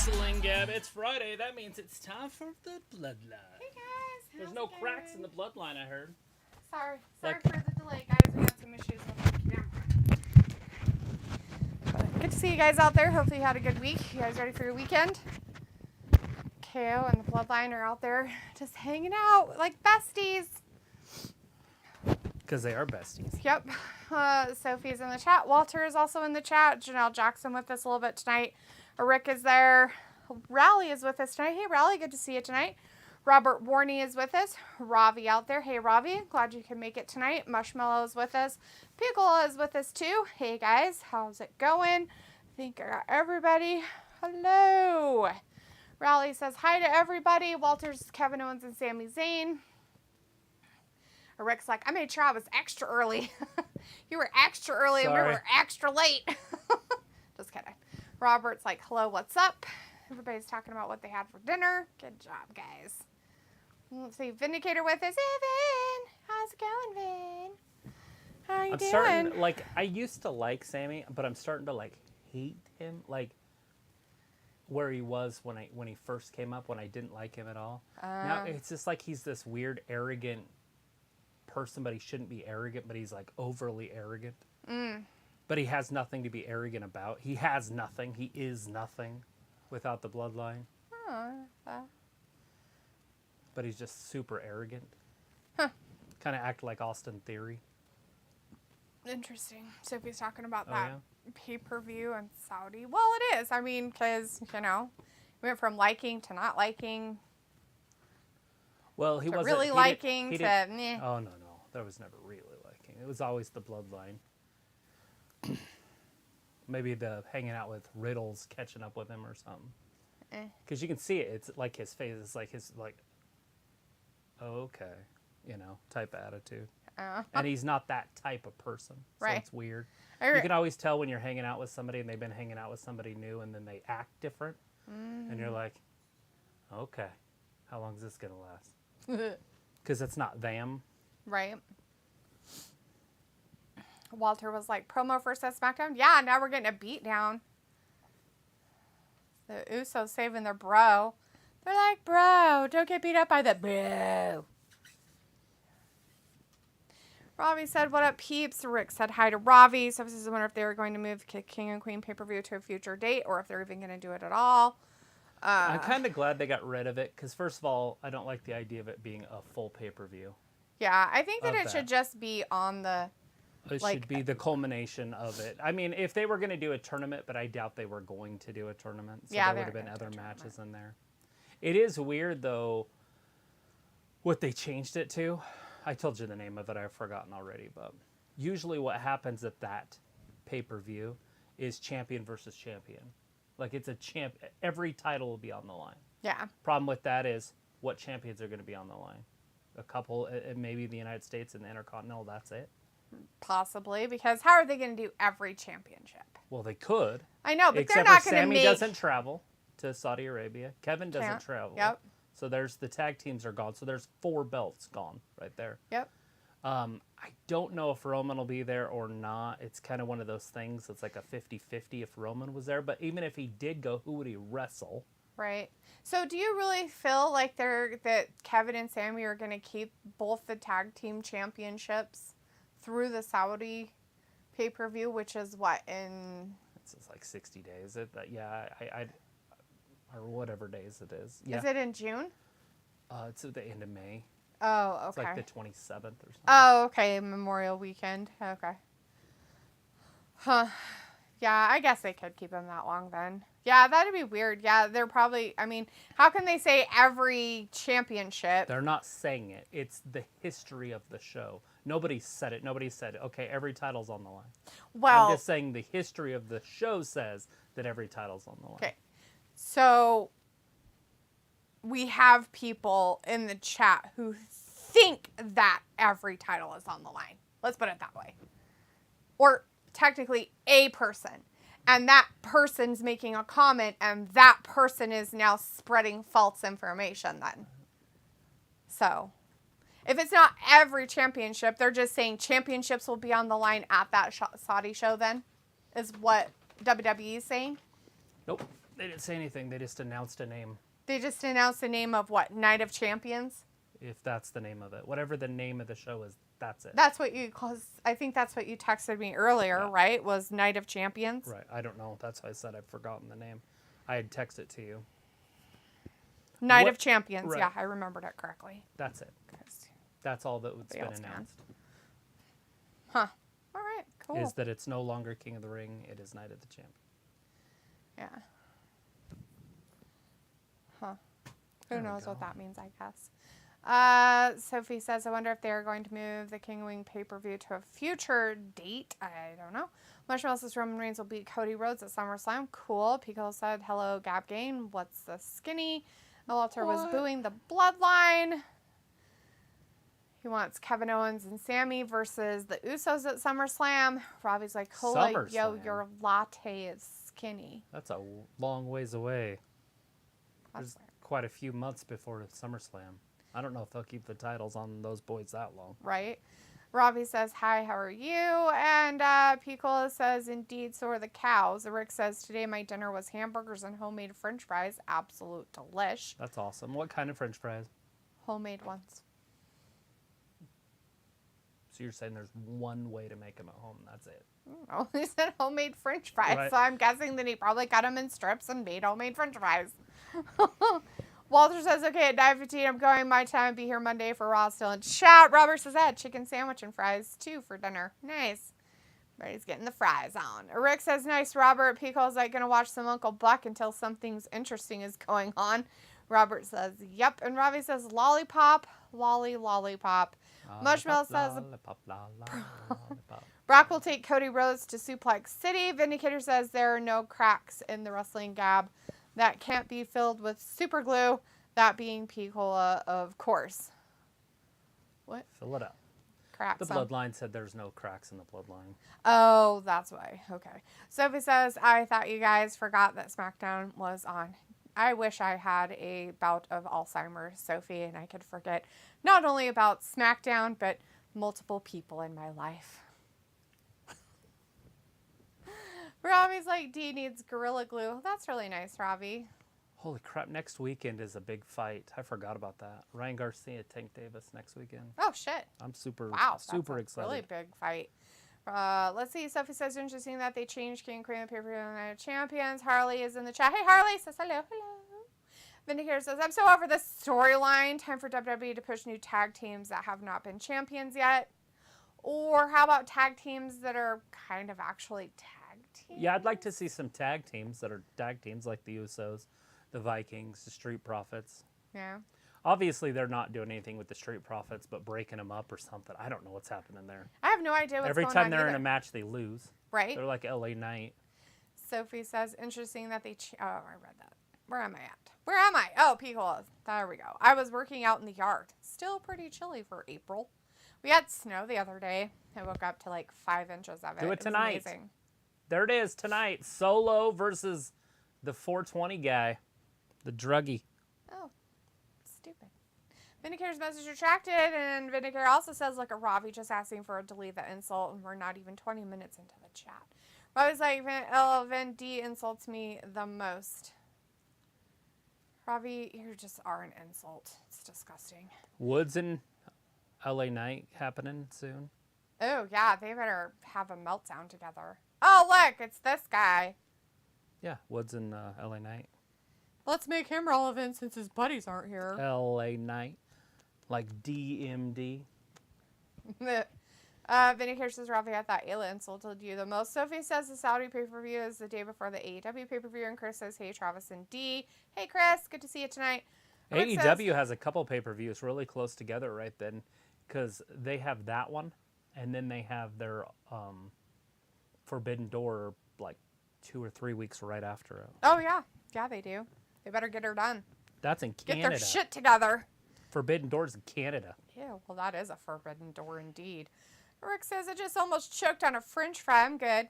Wrestling Gab. It's Friday. That means it's time for the bloodline. Hey guys. There's no cracks in the bloodline, I heard. Sorry Like- for the delay, guys. We had some issues with the camera. Good to see you guys out there. Hopefully you had a good week. You guys ready for your weekend? KO and the bloodline are out there just hanging out like besties. Because they are besties. Yep. Sophie's in the chat. Walter is also in the chat. Janelle Jackson with us a little bit tonight. Rick is there. Raleigh is with us tonight. Hey, Raleigh. Good to see you tonight. Robert Warney is with us. Ravi out there. Hey, Ravi. Glad you can make it tonight. Mushmallow is with us. Pickle is with us too. Hey, guys. How's it going? I think I got everybody. Hello. Raleigh says hi to everybody. Walter's Kevin Owens and Sami Zayn. Rick's like, I made sure I was extra early. You were extra early and we were extra late. Just kidding. Robert's like, hello, what's up? Everybody's talking about what they had for dinner. Good job, guys. Let's see, Vindicator with us. Hey, Vin. How's it going, Vin? How are you doing? Starting, like, I used to like Sammy, but I'm starting to, like, hate him. Like, where he was when he first came up, when I didn't like him at all. Now, it's just like he's this weird, arrogant person, but he shouldn't be arrogant, but he's like overly arrogant. But he has nothing to be arrogant about. He has nothing. He is nothing without the bloodline. But he's just super arrogant. Kind of act like Austin Theory. Interesting. Sophie's talking about that pay-per-view in Saudi. Well, it is. I mean, because, you know, we went from liking to not liking. Well, he wasn't really liking to meh. Oh, no. There was never really liking. It was always the bloodline. Maybe the hanging out with Riddle's catching up with him or something. Because you can see it. It's like his face. It's like his, like, oh, okay, you know, type of attitude. And he's not that type of person. So it's weird. You can always tell when you're hanging out with somebody and they've been hanging out with somebody new and then they act different. And you're like, okay, how long is this going to last? Because it's not them. Right. Walter was like, promo for Seth Smackdown? Yeah, now we're getting a beat down. The Usos saving their bro. They're like, bro, don't get beat up by the bro. Ravi said, what up, peeps? Rick said hi to Ravi. So this is wonder if they were going to move King and Queen pay-per-view to a future date or if they're even going to do it at all. I'm kind of glad they got rid of it because, first of all, I don't like the idea of it being a full pay-per-view. Yeah, I think that it should just be on the... It should be the culmination of it. I mean, if they were going to do a tournament, but I doubt they were going to do a tournament. So there would have been other matches in there. It is weird, though, what they changed it to. I told you the name of it. I've forgotten already. But usually what happens at that pay-per-view is champion versus champion. Like, it's a champ. Every title will be on the line. Yeah. Problem with that is what champions are going to be on the line. A couple, maybe the United States and the Intercontinental, that's it. Possibly, because how are they going to do every championship? Well, they could. I know, but except they're not going to Sammy make... doesn't travel to Saudi Arabia. Kevin doesn't travel. Yep. So there's the tag teams are gone. So there's 4 belts gone right there. Yep. I don't know if Roman will be there or not. It's kind of one of those things. It's like a 50-50 if Roman was there. But even if he did go, who would he wrestle? Right. So do you really feel like that Kevin and Sammy are going to keep both the tag team championships through the Saudi pay-per-view, which is what, in... It's like 60 days. I or whatever days it is. Yeah. Is it in June? It's at the end of May. Oh, okay. It's like the 27th or something. Oh, okay. Memorial weekend. Okay. Huh. Yeah, I guess they could keep them that long then. Yeah, that'd be weird. Yeah, they're probably, I mean, how can they say every championship? They're not saying it. It's the history of the show. Nobody said it. Nobody said, okay, every title's on the line. Well, I'm just saying the history of the show says that every title's on the line. Okay. So we have people in the chat who think that every title is on the line. Let's put it that way. Or technically a person. And that person's making a comment and that person is now spreading false information then. So if it's not every championship, they're just saying championships will be on the line at that Saudi show then, is what WWE is saying? Nope. They didn't say anything. They just announced a name. They just announced the name of what? Night of Champions? If that's the name of it. Whatever the name of the show is, that's it. That's what I think that's what you texted me earlier, right? Was Night of Champions? Right. I don't know. That's why I said I've forgotten the name. I had texted it to you. Night of Champions. Right. Yeah, I remembered it correctly. That's it. That's all that's been announced. Huh. All right. Cool. Is that it's no longer King of the Ring. It is Night of the Champion. Yeah. Huh. Who knows what that means, I guess. Sophie says, I wonder if they're going to move the King of Wing pay-per-view to a future date. I don't know. Marshmallow says Roman Reigns will beat Cody Rhodes at SummerSlam. Cool. Pico said, hello, Gab Gain. What's the skinny? Walter was booing the bloodline. He wants Kevin Owens and Sammy versus the Usos at SummerSlam. Robbie's like, holy, yo, your latte is skinny. That's a long ways away. There's quite a few months before SummerSlam. I don't know if they'll keep the titles on those boys that long. Right. Robbie says, hi, how are you? And Picola says, indeed, so are the cows. Rick says, today my dinner was hamburgers and homemade french fries. Absolute delish. That's awesome. What kind of french fries? Homemade ones. So you're saying there's one way to make them at home, and that's it? Oh, he said homemade french fries. Right. So I'm guessing that he probably cut them in strips and made homemade french fries. Walter says, okay, at 9:15, I'm going my time. Be here Monday for Raw still in chat. Robert says, I had chicken sandwich and fries, too, for dinner. Nice. Everybody's getting the fries on. Rick says, nice, Robert. Pico's like, going to watch some Uncle Buck until something's interesting is going on. Robert says, yep. And Robbie says, lollipop, lollipop. Marshmallow says, Brock will take Cody Rhodes to Suplex City. Vindicator says, there are no cracks in the wrestling Gab that can't be filled with super glue, that being Picola, of course. What? Fill it up. Cracks. The bloodline said there's no cracks in the bloodline. Oh, that's why. Okay. Sophie says, I thought you guys forgot that SmackDown was on. I wish I had a bout of Alzheimer's, Sophie, and I could forget not only about SmackDown, but multiple people in my life. Robbie's like, D needs Gorilla Glue. That's really nice, Robbie. Holy crap, next weekend is a big fight. I forgot about that. Ryan Garcia, Tank Davis next weekend. Oh, shit. I'm super excited. Really big fight. Let's see. Sophie says, interesting that they changed King and Queen of the pay-per-view and Night of Champions. Harley is in the chat. Hey, Harley says hello. Vindicator says, I'm so over this storyline. Time for WWE to push new tag teams that have not been champions yet. Or how about tag teams that are kind of actually tag teams? Yeah, I'd like to see some tag teams that are tag teams like the Usos, the Vikings, the Street Profits. Yeah. Obviously, they're not doing anything with the Street Profits, but breaking them up or something. I don't know what's happening there. I have no idea what's Every going time on they're either. in a match, they lose. Right. They're like LA Knight. Sophie says, interesting that they... oh, I read that. Where am I at? Where am I? Oh, Picola. There we go. I was working out in the yard. Still pretty chilly for April. We had snow the other day. I woke up to like 5 inches of it. Do it tonight. Was amazing. There it is tonight. Solo versus the 420 guy. The druggie. Oh, stupid. Vindicator's message retracted, and Vindicator also says, look at Robbie just asking for a delete the insult, and we're not even 20 minutes into the chat. Robbie's like, Vin D insults me the most. Robbie, you just are an insult. It's disgusting. Woods and LA Knight happening soon. Oh, yeah, they better have a meltdown together. Oh, look, it's this guy. Yeah, Woods and LA Knight. Let's make him relevant since his buddies aren't here. LA Knight. Like DMD. Vindicator says, Robbie, I thought Ayla insulted you the most. Sophie says the Saudi pay-per-view is the day before the AEW pay-per-view. And Chris says, hey, Travis and D. Hey, Chris, good to see you tonight. AEW has a couple pay-per-views really close together right then. Because they have that one. And then they have their Forbidden Door like 2 or 3 weeks right after it. Oh, yeah. Yeah, they do. They better get her done. That's in Canada. Get their shit together. Forbidden Door's in Canada. Yeah, well, that is a forbidden door indeed. Rick says, I just almost choked on a french fry. I'm good.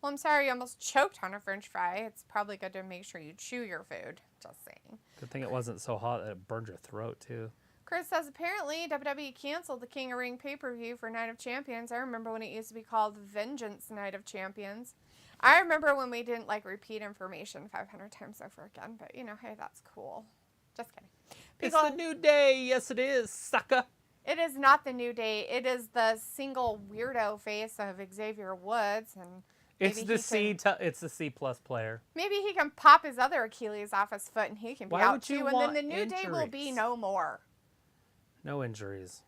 Well, I'm sorry you almost choked on a french fry. It's probably good to make sure you chew your food. Just saying. Good thing it wasn't so hot that it burned your throat, too. Chris says, apparently WWE canceled the King of Ring pay-per-view for Night of Champions. I remember when it used to be called Vengeance Night of Champions. I remember when we didn't like repeat information 500 times over again, but you know, hey, that's cool. Just kidding. It's the New Day. Yes, it is, sucker. It is not the New Day. It is the single weirdo face of Xavier Woods, and it's the C+ player. Maybe he can pop his other Achilles off his foot, and he can be out too. And then the New Day will be no more. No injuries.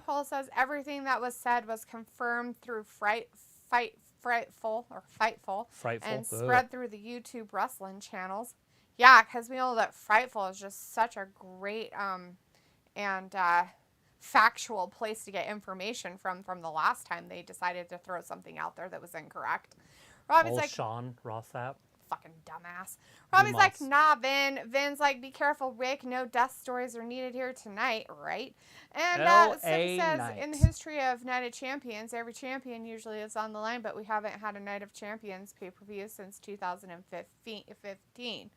Cole says everything that was said was confirmed through Fightful, and spread through the YouTube wrestling channels. Yeah, because we know that Frightful is just such a great and factual place to get information from the last time they decided to throw something out there that was incorrect. Robbie's like, Sean Rossap. Fucking dumbass. Robbie's like, nah, Vin. Vin's like, be careful, Rick. No death stories are needed here tonight, right? And Sim says, in the history of Night of Champions, every champion usually is on the line, but we haven't had a Night of Champions pay-per-view since 2015.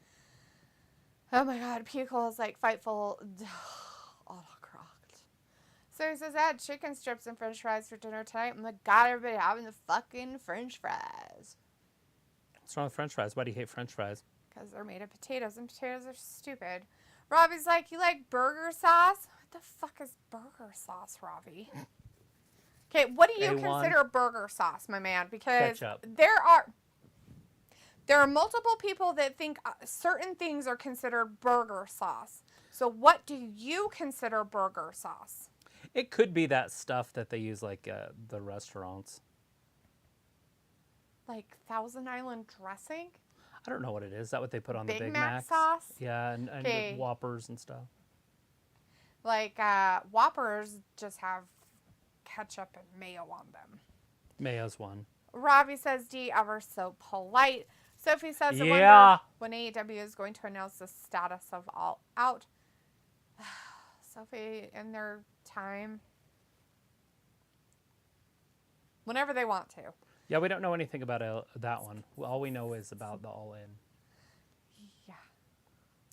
Oh my God, Pickle is like, Fightful. Autocrocked. So he says, I had chicken strips and french fries for dinner tonight. I'm like, God, everybody having the fucking french fries. What's wrong with french fries? Why do you hate french fries? Because they're made of potatoes, and potatoes are stupid. Robbie's like, you like burger sauce? What the fuck is burger sauce, Robbie? Okay, what do you consider burger sauce, my man? Because ketchup. There are multiple people that think certain things are considered burger sauce. So what do you consider burger sauce? It could be that stuff that they use like the restaurants. Like Thousand Island dressing? I don't know what it is. Is that what they put on the Big Mac Macs? Sauce? Yeah, and the Whoppers and stuff. Like Whoppers just have ketchup and mayo on them. Mayo's one. Robbie says, D, ever so polite. Sophie says, I wonder when AEW is going to announce the status of All Out. Sophie, in their time. Whenever they want to. Yeah, we don't know anything about that one. All we know is about the All In. Yeah.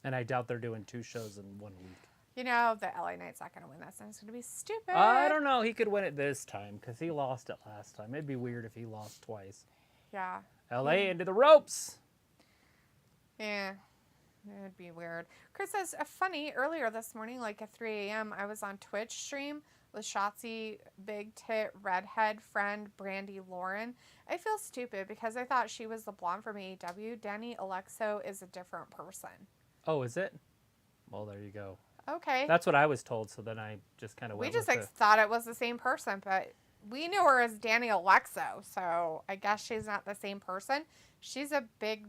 And I doubt they're doing 2 shows in 1 week. You know, the LA Knight's not going to win this, and it's going to be stupid. I don't know. He could win it this time because he lost it last time. It'd be weird if he lost twice. Yeah. LA into the ropes. Yeah. It'd be weird. Chris says, funny, earlier this morning, like at 3 a.m., I was on Twitch stream with Shotzi, big tit, redhead friend, Brandy Lauren. I feel stupid because I thought she was the blonde from AEW. Danny Alexo is a different person. Oh, is it? Well, there you go. Okay. That's what I was told, so then I just kind of went with it. Thought it was the same person, but we knew her as Danny Alexo, so I guess she's not the same person. She's a big,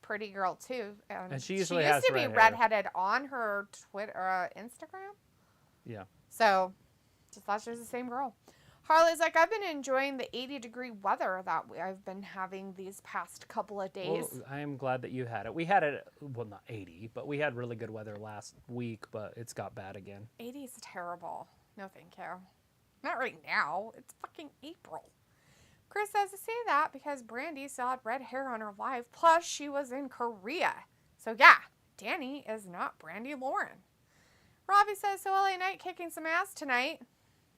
pretty girl, too. And she usually has used to be redheaded on her Twitter, Instagram. Yeah. So, just thought she was the same girl. Harley's like, I've been enjoying the 80-degree weather that I've been having these past couple of days. Well, I am glad that you had it. We had it, well, not 80, but we had really good weather last week, but it's got bad again. 80 is terrible. No, thank you. Not right now. It's fucking April. Chris says to say that because Brandy still had red hair on her live, plus she was in Korea. So yeah, Danny is not Brandy Lauren. Robbie says, so LA Knight kicking some ass tonight.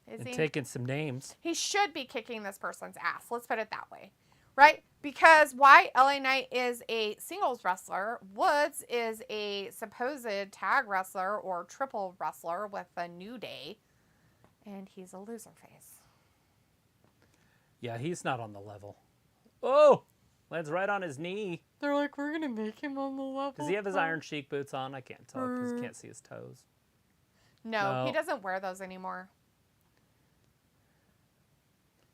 Is he taking some names? He should be kicking this person's ass. Let's put it that way. Right? Because why? LA Knight is a singles wrestler. Woods is a supposed tag wrestler or triple wrestler with a New Day. And he's a loser face. Yeah, he's not on the level. Oh! Lands right on his knee. They're like, we're going to make him on the level. Does he have his Iron Sheik boots on? I can't tell because you can't see his toes. No, he doesn't wear those anymore.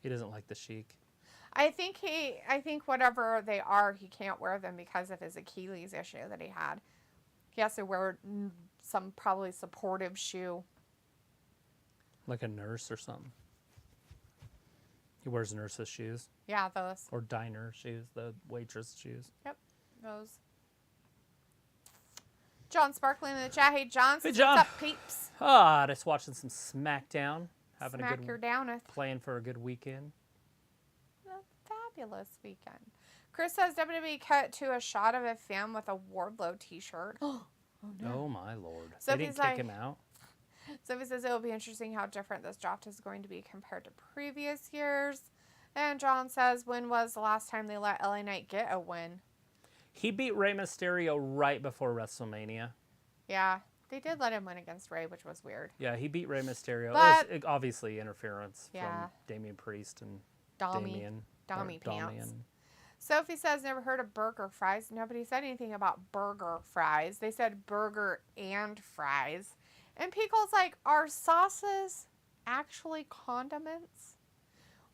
He doesn't like the Sheik. I think whatever they are, he can't wear them because of his Achilles issue that he had. He has to wear some probably supportive shoe. Like a nurse or something. He wears nurse's shoes. Yeah, those. Or diner shoes, the waitress shoes. Yep, those. John Sparkling in the chat. Hey, John. Hey, John. What's up, peeps? Just watching some Smackdown. Having Smack a good your downeth. Playing for a good weekend. A fabulous weekend. Chris says WWE cut to a shot of a fan with a Wardlow t-shirt. Oh, no. Oh, my Lord. So they didn't kick him out? Sophie says it'll be interesting how different this draft is going to be compared to previous years. And John says, when was the last time they let LA Knight get a win? He beat Rey Mysterio right before WrestleMania. Yeah, they did let him win against Rey, which was weird. Yeah, he beat Rey Mysterio. But, it was obviously interference yeah. from Damian Priest and Dami Pants. Sophie says, never heard of burger fries. Nobody said anything about burger fries. They said burger and fries. And Pickle's like, are sauces actually condiments?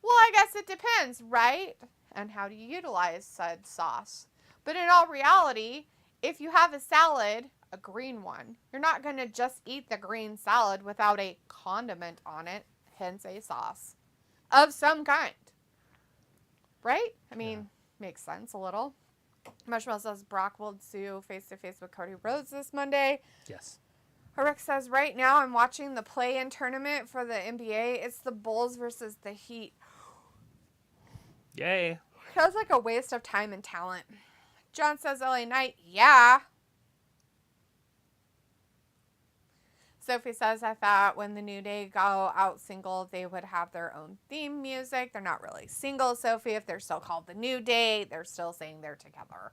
Well, I guess it depends, right? And how do you utilize said sauce? But in all reality, if you have a salad, a green one, you're not going to just eat the green salad without a condiment on it, hence a sauce of some kind. Right? I mean, makes sense a little. Marshmallow says Brock will sue face-to-face with Cody Rhodes this Monday. Yes. Rick says, right now I'm watching the play-in tournament for the NBA. It's the Bulls versus the Heat. Yay. Feels like a waste of time and talent. John says, LA Knight, yeah. Sophie says, I thought when the New Day go out single, they would have their own theme music. They're not really single, Sophie. If they're still called the New Day, they're still saying they're together.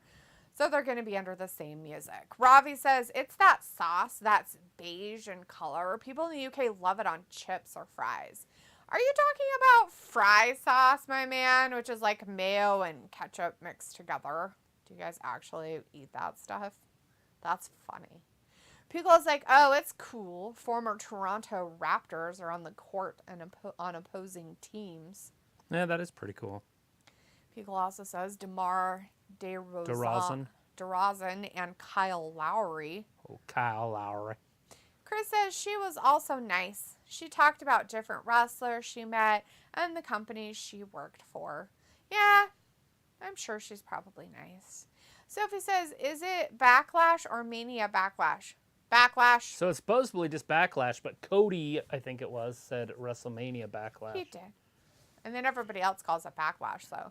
So they're going to be under the same music. Ravi says, it's that sauce that's beige in color. People in the UK love it on chips or fries. Are you talking about fry sauce, my man? Which is like mayo and ketchup mixed together. Do you guys actually eat that stuff? That's funny. Pickle's like, oh, it's cool. Former Toronto Raptors are on the court and on opposing teams. Yeah, that is pretty cool. Pickle also says DeMar DeRozan and Kyle Lowry. Oh, Kyle Lowry. Chris says she was also nice. She talked about different wrestlers she met and the companies she worked for. Yeah, I'm sure she's probably nice. Sophie says, is it Backlash or Mania Backlash? Backlash. So it's supposedly just Backlash, but Cody, I think it was, said WrestleMania Backlash. He did. And then everybody else calls it Backlash, so.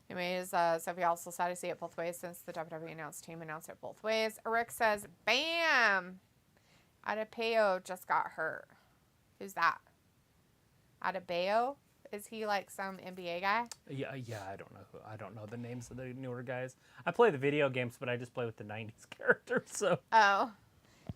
Anyways, Sophie also said to see it both ways since the WWE announced team announced it both ways. Rick says, bam! Adebayo just got hurt. Who's that? Adebayo? Is he like some NBA guy? Yeah, I don't know. I don't know the names of the newer guys. I play the video games, but I just play with the 90s characters, so. Oh.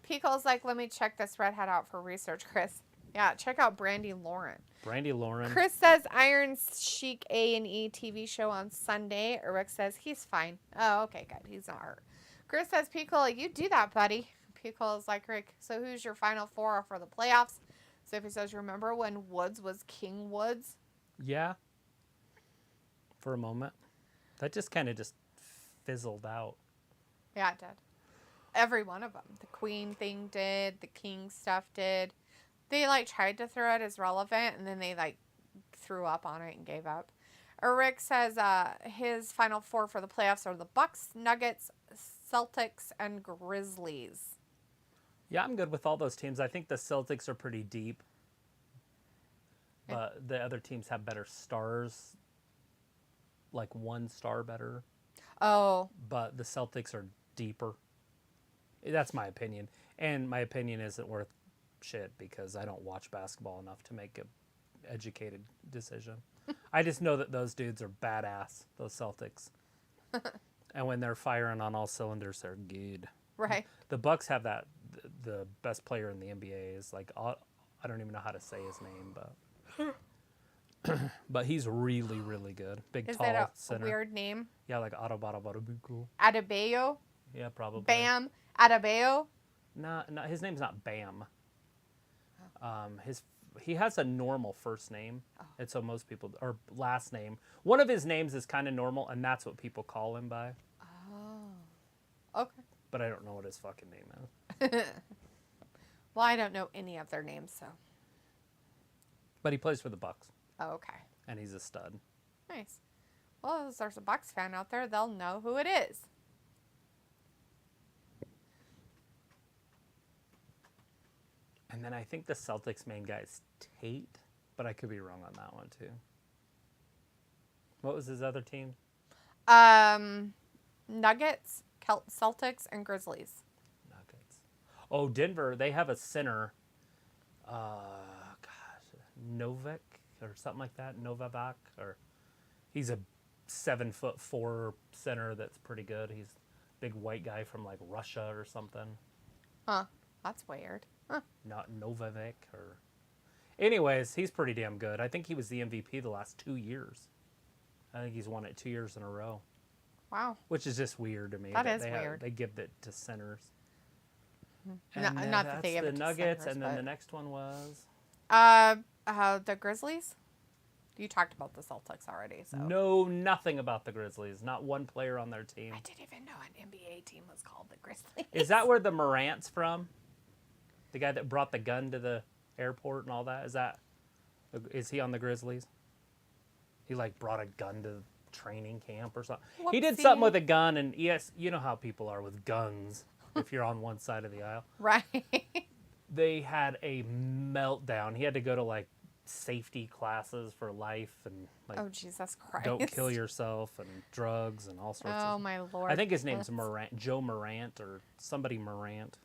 Pickle's like, let me check this redhead out for research, Chris. Yeah, check out Brandy Lauren. Brandy Lauren. Chris says Iron Sheik A&E TV show on Sunday. Rick says he's fine. Oh, okay, good. He's not hurt. Chris says, Pickle, you do that, buddy. Pickle is like, Rick, so who's your final four for the playoffs? Sophie says, remember when Woods was King Woods? Yeah. For a moment. That just kind of just fizzled out. Yeah, it did. Every one of them. The Queen thing did. The King stuff did. They, like, tried to throw it as relevant, and then they, like, threw up on it and gave up. Rick says his final four for the playoffs are the Bucks, Nuggets, Celtics, and Grizzlies. Yeah, I'm good with all those teams. I think the Celtics are pretty deep. But the other teams have better stars. Like, one star better. Oh. But the Celtics are deeper. That's my opinion. And my opinion isn't worth shit because I don't watch basketball enough to make an educated decision. I just know that those dudes are badass, those Celtics. And when they're firing on all cylinders, they're good. Right. The Bucks have that. The best player in the NBA is like, I don't even know how to say his name, but he's really, really good. Big, is tall that a center. Weird name? Yeah, like Adebayo. Adebayo? Yeah, probably. Bam. Adebayo? No, his name's not Bam. He has a normal first name. Oh. And so most people, or last name. One of his names is kind of normal, and that's what people call him by. Oh. Okay. But I don't know what his fucking name is. Well, I don't know any of their names, so. But he plays for the Bucks. Oh, okay. And he's a stud. Nice. Well, if there's a Bucks fan out there, they'll know who it is. And then I think the Celtics main guy is Tate, but I could be wrong on that one too. What was his other team? Nuggets, Celtics, and Grizzlies. Nuggets. Oh, Denver, they have a center. Novak or something like that. Novak, or he's a 7'4" center that's pretty good. He's a big white guy from like Russia or something. Huh. That's weird. Huh. Not Novak or. Anyways, he's pretty damn good. I think he was the MVP the last 2 years. I think he's won it 2 years in a row. Wow. Which is just weird to me. That is weird. They give it to centers. Not that they give it to Nuggets, centers, and then the next one was the Grizzlies. You talked about the Celtics already, so no, nothing about the Grizzlies. Not one player on their team. I didn't even know an NBA team was called the Grizzlies. Is that where the Morant's from? The guy that brought the gun to the airport and all that? Is he on the Grizzlies? He like brought a gun to training camp or something. Whoopsie. He did something with a gun, and yes, you know how people are with guns if you're on one side of the aisle. Right. They had a meltdown. He had to go to like safety classes for life and like Oh Jesus Christ. don't kill yourself and drugs and all sorts of. Oh my Lord. I think his name's Morant, Joe Morant or somebody Morant.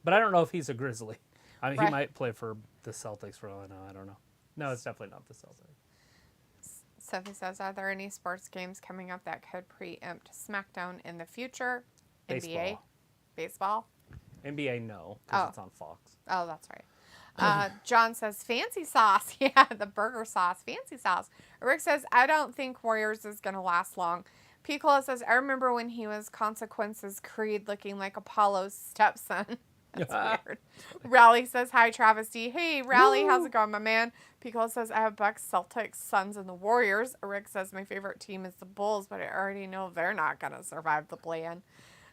But I don't know if he's a Grizzly. I mean, Right. he might play for the Celtics for all I know. I don't know. No, it's definitely not the Celtics. Sophie says, are there any sports games coming up that could preempt SmackDown in the future? NBA? Baseball? NBA, no, because Oh. it's on Fox. Oh, that's right. John says, fancy sauce. Yeah, the burger sauce. Fancy sauce. Rick says, I don't think Warriors is going to last long. Piccolo says, I remember when he was Consequences Creed looking like Apollo's stepson. That's weird. Rally says, hi, Travis D. Hey, Rally, Woo! how's it going, my man? Piccolo says, I have Bucks, Celtics, Suns, and the Warriors. Rick says, my favorite team is the Bulls, but I already know they're not going to survive the play-in.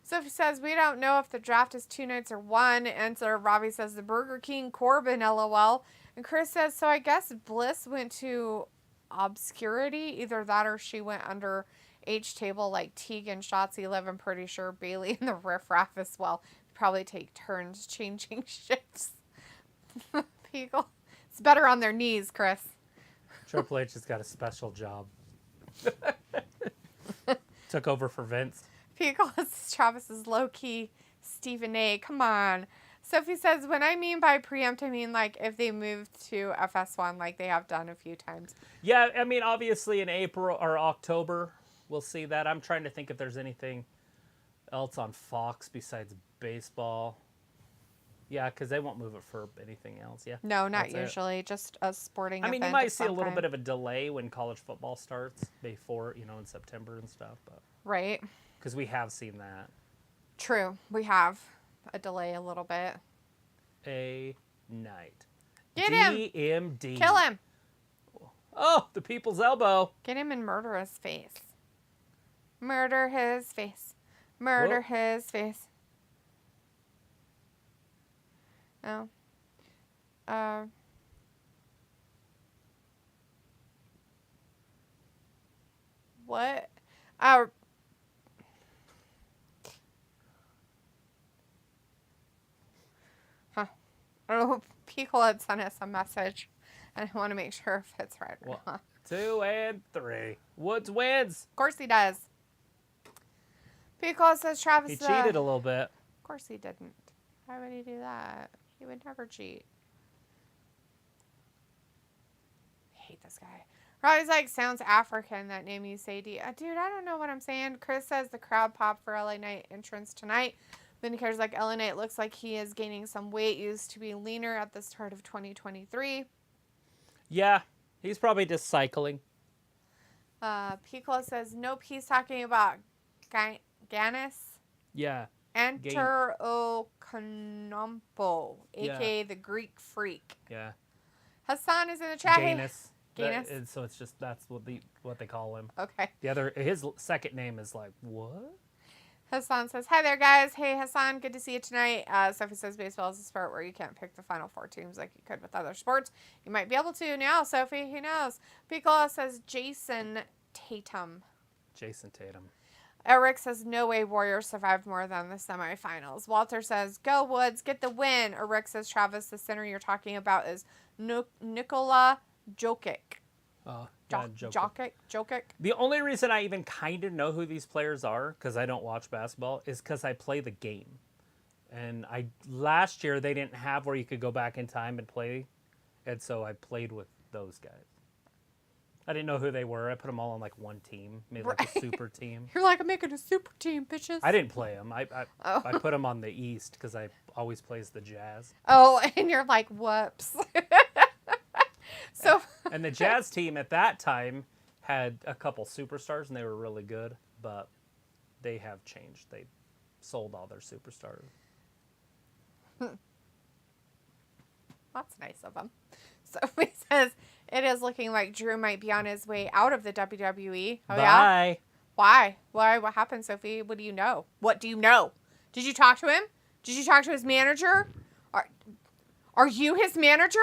Sophie says, we don't know if the draft is 2 nights or 1. Answer, Robbie says, the Burger King Corbin, LOL. And Chris says, so I guess Bliss went to obscurity. Either that or she went under H table like Tegan, Shotzi live. I'm pretty sure Bailey and the Riff Raff as well. Probably take turns changing shifts. People, it's better on their knees, Chris. Triple H has got a special job. Took over for Vince. Pickle is Travis's low-key Stephen A. Come on. Sophie says, when I mean by preempt, I mean like if they moved to FS1 like they have done a few times. Yeah, I mean, obviously in April or October, we'll see that. I'm trying to think if there's anything else on Fox besides baseball. Yeah, because they won't move it for anything else. Yeah. No, not That's it. usually. Just a sporting I mean, event. you might of see a some little kind. bit of a delay when college football starts before, in September and stuff, but Right. because we have seen that. True. We have a delay a little bit. A night. Get him! DMD. Kill him! Oh, the people's elbow. Get him and murder his face. Murder his face. Murder his face. Oh. What? Oh, people had sent us a message, and I want to make sure if it's right or not. 2 and 3. Woods wins. Of course he does. Pico says Travis. He cheated a little bit. Of course he didn't. Why would he do that? He would never cheat. I hate this guy. Robbie's like, sounds African, that name you say. Dude, I don't know what I'm saying. Chris says the crowd pop for LA Knight entrance tonight. Vindicator's like, LA Knight looks like he is gaining some weight. Used to be leaner at the start of 2023. Yeah, he's probably just cycling. Pico says, nope, he's talking about Ganis. Yeah. Enter Okonompo, a.k.a. the Greek Freak. Yeah. Hassan is in the chat. Ganis. Ganis. So it's just, that's what they call him. Okay. His second name is like, what? Hassan says, hi there, guys. Hey, Hassan, good to see you tonight. Sophie says baseball is a sport where you can't pick the final 4 teams like you could with other sports. You might be able to now, Sophie. Who knows? Piccolo says Jason Tatum. Jason Tatum. Eric says, no way Warriors survived more than the semifinals. Walter says, go Woods, get the win. Eric says, Travis, the center you're talking about is Nikola Jokic. Jokic. The only reason I even kind of know who these players are, because I don't watch basketball, is because I play the game. And last year they didn't have where you could go back in time and play, and so I played with those guys. I didn't know who they were. I put them all on like one team, made like a super team. You're like, I'm making a super team, bitches. I didn't play them. I put them on the East because I always plays the Jazz. Oh, and you're like, whoops. And the Jazz team at that time had a couple superstars, and they were really good, but they have changed. They sold all their superstars. That's nice of them. So he says, it is looking like Drew might be on his way out of the WWE. Oh, Bye. Yeah? Why? What happened, Sophie? What do you know? What do you know? Did you talk to him? Did you talk to his manager? Are you his manager?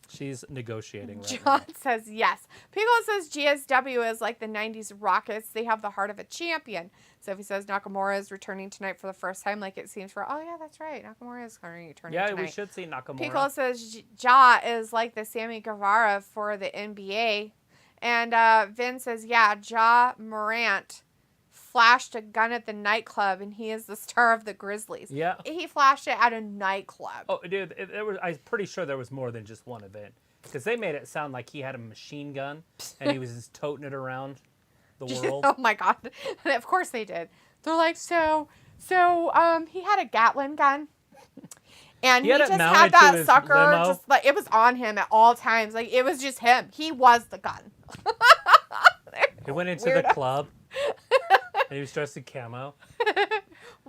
She's negotiating right John now. says yes. Piccolo says GSW is like the 90s Rockets. They have the heart of a champion. Sophie says Nakamura is returning tonight for the first time, like it seems for... Oh, yeah, that's right. Nakamura is returning tonight. Yeah, we should see Nakamura. Piccolo says Ja is like the Sammy Guevara for the NBA. And Vin says, yeah, Ja Morant flashed a gun at the nightclub, and he is the star of the Grizzlies. Yeah. He flashed it at a nightclub. Oh, dude, I'm pretty sure there was more than just one event. Because they made it sound like he had a machine gun, and he was just toting it around the world. Oh, my God. And of course they did. They're like, so he had a Gatling gun. And he just had that sucker, just like, it was on him at all times. Like, it was just him. He was the gun. He went into the club. And he was dressed in camo.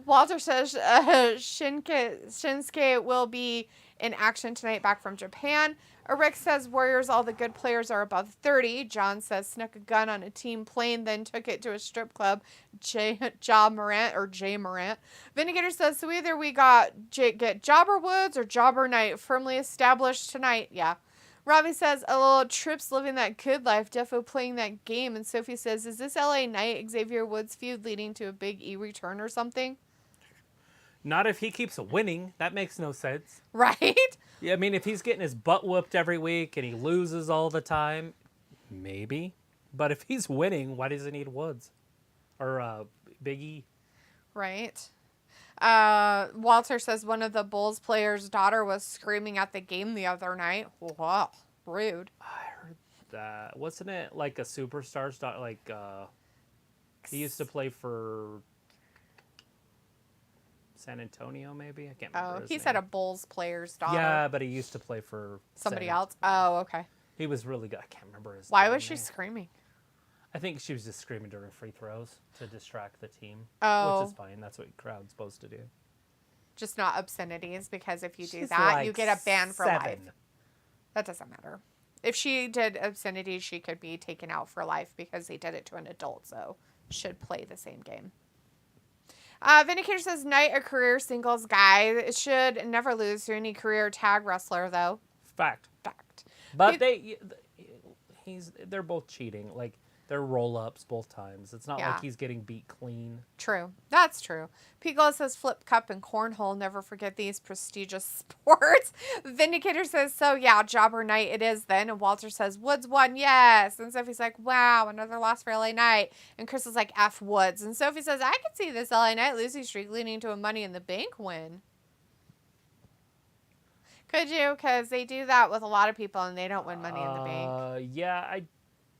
Walter says Shinsuke will be in action tonight back from Japan. Rick says Warriors, all the good players are above 30. John says snuck a gun on a team plane, then took it to a strip club. Jay Morant. Vindicator says, so either we get Jobber Woods or Jobber Night firmly established tonight. Yeah. Robbie says, a little Trips living that good life, defo playing that game. And Sophie says, is this LA Knight Xavier Woods feud leading to a Big E return or something? Not if he keeps winning. That makes no sense. Right? Yeah, I mean, if he's getting his butt whooped every week and he loses all the time, maybe. But if he's winning, why does he need Woods? Or Big E? Right. Walter says one of the Bulls players' daughter was screaming at the game the other night. Wow, rude. I heard that. Wasn't it like a superstar's daughter? Like, he used to play for San Antonio, maybe? I can't remember. He said a Bulls player's daughter. Yeah, but he used to play for somebody else. Oh, okay. He was really good. I can't remember his Why was name. she screaming? I think she was just screaming during free throws to distract the team. Oh. Which is fine. That's what crowd's supposed to do. Just not obscenities, because if you do She's that, like you get a ban for 7. life. That doesn't matter. If she did obscenities, she could be taken out for life because they did it to an adult, so should play the same game. Vindicator says, Knight, a career singles guy, should never lose to any career tag wrestler, though. Fact. But they're both cheating. Like, they're roll-ups both times. It's not like he's getting beat clean. True. That's true. Piccolo says flip cup and cornhole. Never forget these prestigious sports. Vindicator says, so yeah, Jobber Night it is then. And Walter says, Woods won, yes. And Sophie's like, wow, another loss for LA Knight. And Chris is like, F Woods. And Sophie says, I could see this LA Knight losing streak leading to a Money in the Bank win. Could you? Because they do that with a lot of people and they don't win Money in the Bank. Yeah, I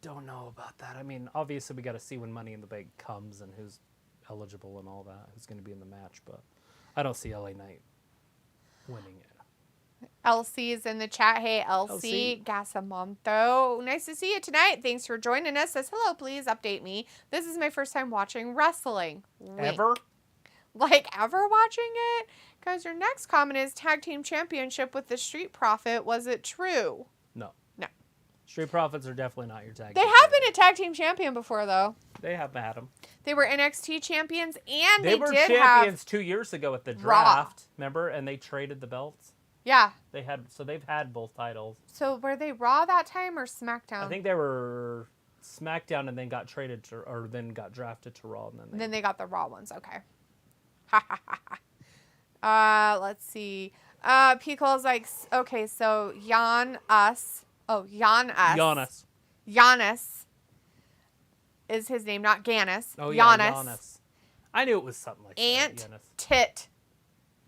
don't know about that. I mean, obviously we got to see when Money in the Bank comes and who's eligible and all that, who's going to be in the match, but I don't see LA Knight winning it. LC is in the chat. Hey, LC. Gasamonto. Nice to see you tonight. Thanks for joining us. Says, hello, please update me. This is my first time watching wrestling. Wink. Ever? Like, ever watching it? Because your next comment is Tag Team Championship with the Street Profit. Was it true? No. No. Street Profits are definitely not your tag They team have champions. been a tag team champion before, though. They have had them. They were NXT champions, and they were did champions have 2 years ago at the Raw. draft. Remember? And they traded the belts. Yeah. They've had both titles. So were they Raw that time or SmackDown? I think they were SmackDown and then got traded to, or then got drafted to Raw. And then they got the Raw ones. Okay. Ha ha ha ha. Let's see. Pico's like, okay, so Giannis is his name, not Gannis. Oh, yeah, Giannis. Giannis. I knew it was something like that. Tit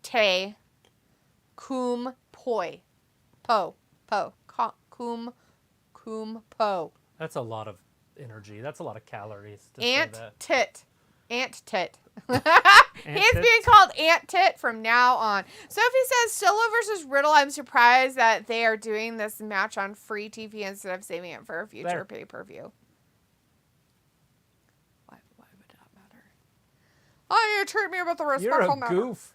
Te Kum Poi. Po. Kum Po. That's a lot of energy. That's a lot of calories to Ant say that. Tit. Ant Tit. Ant He's Tit? being called Ant Tit from now on. Sophie says Solo versus Riddle. I'm surprised that they are doing this match on free TV instead of saving it for a future pay-per-view. Why would that matter? Oh, you treat me with a respectful manner. You're a goof.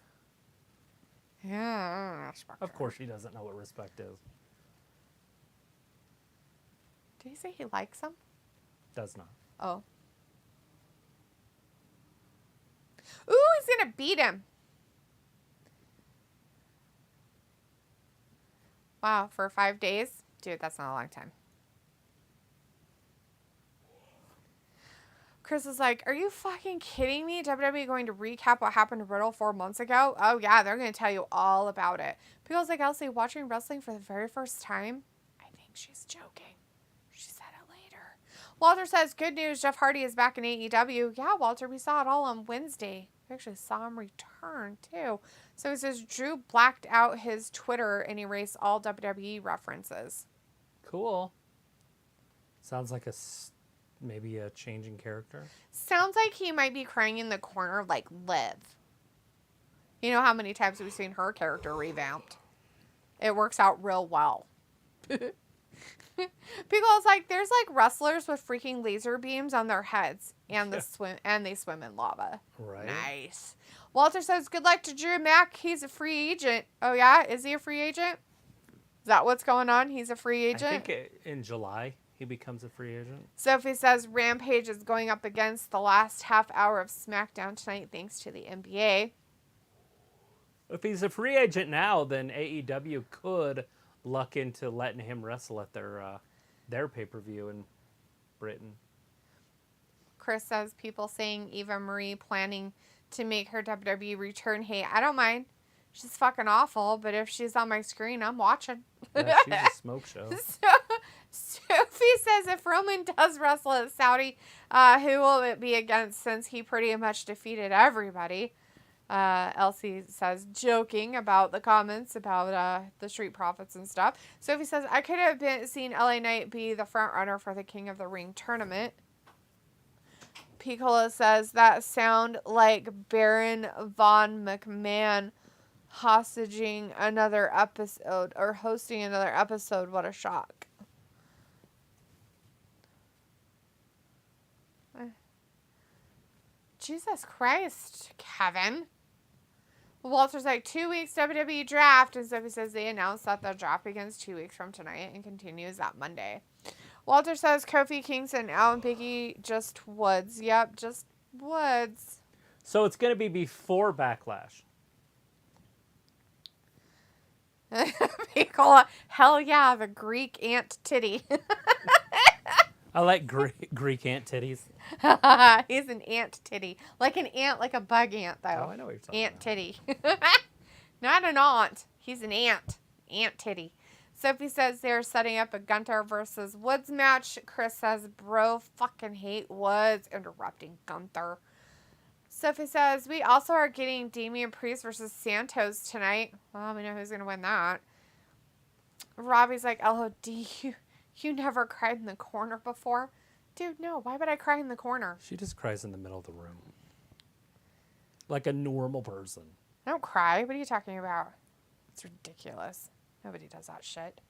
Yeah. Of course she doesn't know what respect is. Did he say he likes him? Does not. Oh. Ooh, he's going to beat him. Wow, for 5 days? Dude, that's not a long time. Chris is like, are you fucking kidding me? WWE going to recap what happened to Riddle 4 months ago? Oh, yeah, they're going to tell you all about it. People's like, Elsie, watching wrestling for the very first time? I think she's joking. She said it later. Walter says, good news, Jeff Hardy is back in AEW. Yeah, Walter, we saw it all on Wednesday. We actually saw him return, too. So he says, Drew blacked out his Twitter and erased all WWE references. Cool. Sounds like maybe a changing character. Sounds like he might be crying in the corner like Liv. You know how many times we've seen her character revamped? It works out real well. People's like, there's like wrestlers with freaking laser beams on their heads and they swim in lava. Right. Nice. Walter says, good luck to Drew Mack. He's a free agent. Oh yeah? Is he a free agent? Is that what's going on? He's a free agent? I think in July he becomes a free agent. Sophie says Rampage is going up against the last half hour of SmackDown tonight thanks to the NBA. If he's a free agent now, then AEW could luck into letting him wrestle at their pay-per-view in Britain. Chris says people saying Eva Marie planning to make her WWE return. Hey, I don't mind. She's fucking awful, but if she's on my screen, I'm watching. Yeah, she's a smoke show. Sophie says if Roman does wrestle at Saudi, who will it be against since he pretty much defeated everybody? Elsie says, joking about the comments about the Street Profits and stuff. Sophie says, I could have seen LA Knight be the front runner for the King of the Ring tournament. Piccola says, that sound like Baron von McMahon hosting another episode. What a shock. Jesus Christ, Kevin. Walter's like, 2 weeks WWE draft. And Sophie says they announced that the draft begins 2 weeks from tonight and continues that Monday. Walter says Kofi Kingston, Alan Becky, just Woods. Yep, just Woods. So it's going to be before Backlash. Piccola, hell yeah, the Greek ant titty. I like Greek ant titties. He's an ant titty. Like an ant, like a bug ant, though. Oh, I know what you're talking ant about. Titty. Not an aunt. He's an ant. Ant titty. Sophie says they're setting up a Gunther versus Woods match. Chris says, bro, fucking hate Woods. Interrupting Gunther. Sophie says, we also are getting Damian Priest versus Santos tonight. Well, we know who's going to win that. Robbie's like, LOD, you never cried in the corner before? Dude, no. Why would I cry in the corner? She just cries in the middle of the room. Like a normal person. I don't cry. What are you talking about? It's ridiculous. Nobody does that shit.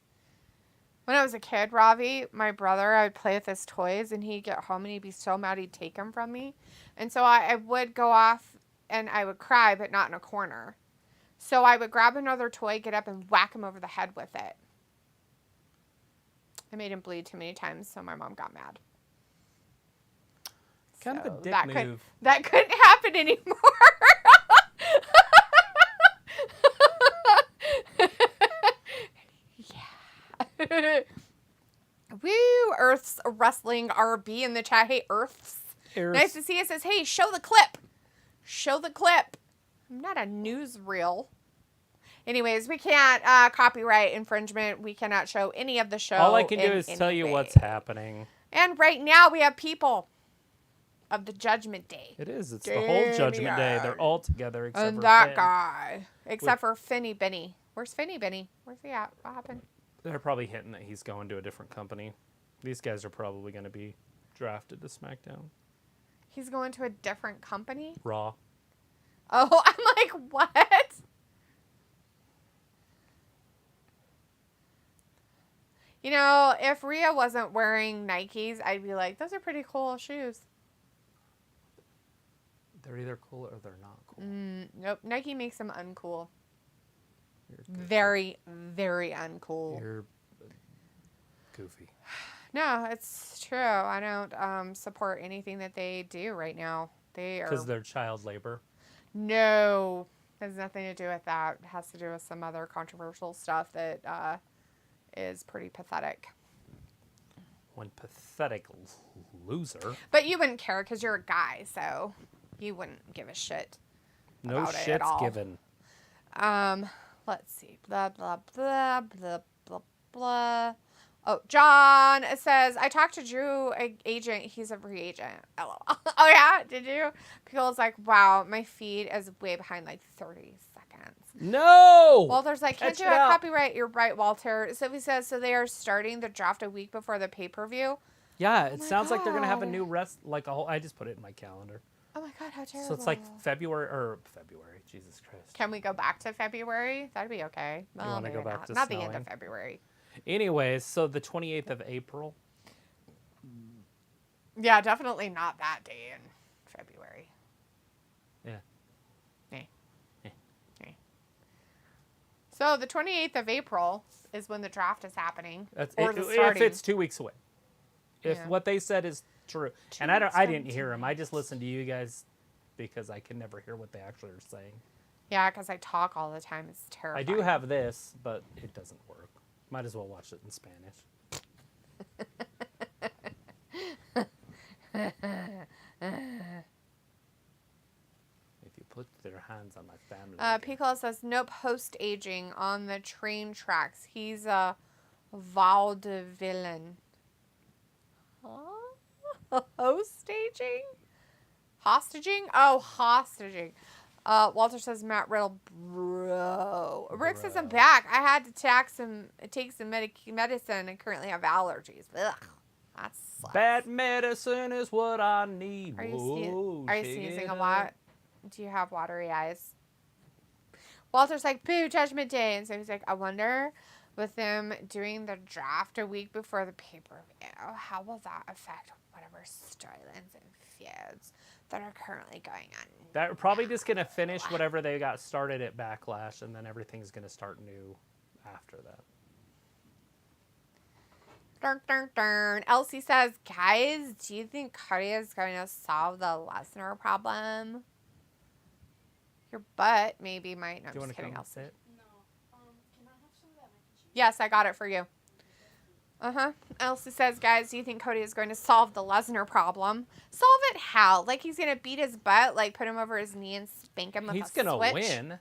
When I was a kid, Ravi, my brother, I would play with his toys, and he'd get home, and he'd be so mad he'd take them from me. And so I would go off, and I would cry, but not in a corner. So I would grab another toy, get up, and whack him over the head with it. I made him bleed too many times, so my mom got mad. Kind of a dick move. That couldn't happen anymore. Yeah. Woo! Earth's Wrestling RB in the chat. Hey, Earths. Nice to see you. Says, hey, show the clip. Show the clip. I'm not a newsreel. Anyways, we can't copyright infringement. We cannot show any of the show. All I can do is tell you what's happening. And right now we have people. of the Judgment Day. It is. It's the whole Judgment Day. They're all together except and for that Finn. guy. Except for Finny Benny. Where's Finny Benny? Where's he at? What happened? They're probably hinting that he's going to a different company. These guys are probably going to be drafted to SmackDown. He's going to a different company? Raw. Oh, I'm like, what? You know, if Rhea wasn't wearing Nikes, I'd be like, those are pretty cool shoes. They're either cool or they're not cool. Nope. Nike makes them uncool. Very, very uncool. You're goofy. No, it's true. I don't support anything that they do right now. They are... Because they're child labor. No. It has nothing to do with that. It has to do with some other controversial stuff that is pretty pathetic. One pathetic loser. But you wouldn't care because you're a guy, so you wouldn't give a shit. No shit's given. Let's see. Blah, blah, blah, blah, blah, blah. Oh, John says, I talked to Drew, agent. He's a free agent. LOL. Oh, yeah? Did you? People's like, wow, my feed is way behind like 30 seconds. No! Walter's like, can't you have copyright? You're right, Walter. So he says, so they are starting the draft a week before the pay-per-view? Yeah, it sounds like they're going to have a new like a whole, I just put it in my calendar. Oh my God, how terrible. So it's like February, Jesus Christ. Can we go back to February? That'd be okay. You want to go back to not the end of February. Anyways, so the 28th of April. Yeah, definitely not that day in February. Yeah. So the 28th of April is when the draft is happening. If it's 2 weeks away. If what they said is true. And I didn't hear them. I just listened to you guys because I can never hear what they actually are saying. Yeah, because I talk all the time. It's terrifying. I do have this, but it doesn't work. Might as well watch it in Spanish. If you put their hands on my family. Piccolo says, no post-aging on the train tracks. He's a vaudevillain. Huh? Host-aging? Hostaging? Oh, hostaging. Walter says, Matt Riddle, bro. Rick says, I'm back. I had to take some medicine and currently have allergies. Ugh. That sucks. Bad medicine is what I need. Are you sneezing a lot? Do you have watery eyes? Walter's like, boo, Judgment Day. And so he's like, I wonder, with them doing the draft a week before the pay-per-view, how will that affect whatever storylines and feuds that are currently going on? They're probably just going to finish whatever they got started at Backlash, and then everything's going to start new after that. Dun, dun, dun. Elsie says, guys, do you think Karrion is going to solve the Lesnar problem? Your butt maybe might. No, I'm just kidding, Elsie. No. Can I have some of that mac and cheese? Yes, I got it for you. Elsie says, guys, do you think Cody is going to solve the Lesnar problem? Solve it how? Like he's going to beat his butt? Like put him over his knee and spank him with a switch? He's going to win.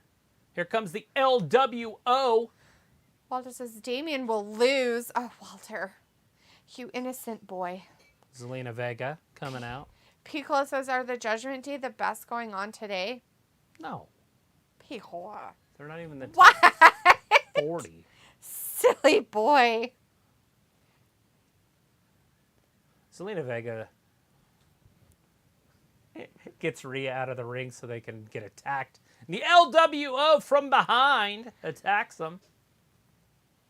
Here comes the LWO. Walter says, Damian will lose. Oh, Walter. You innocent boy. Zelina Vega coming out. Piccolo says, are the Judgment Day the best going on today? No. Piccolo. They're not even the What? top 40. Silly boy. Zelina Vega gets Rhea out of the ring so they can get attacked. And the LWO from behind attacks them.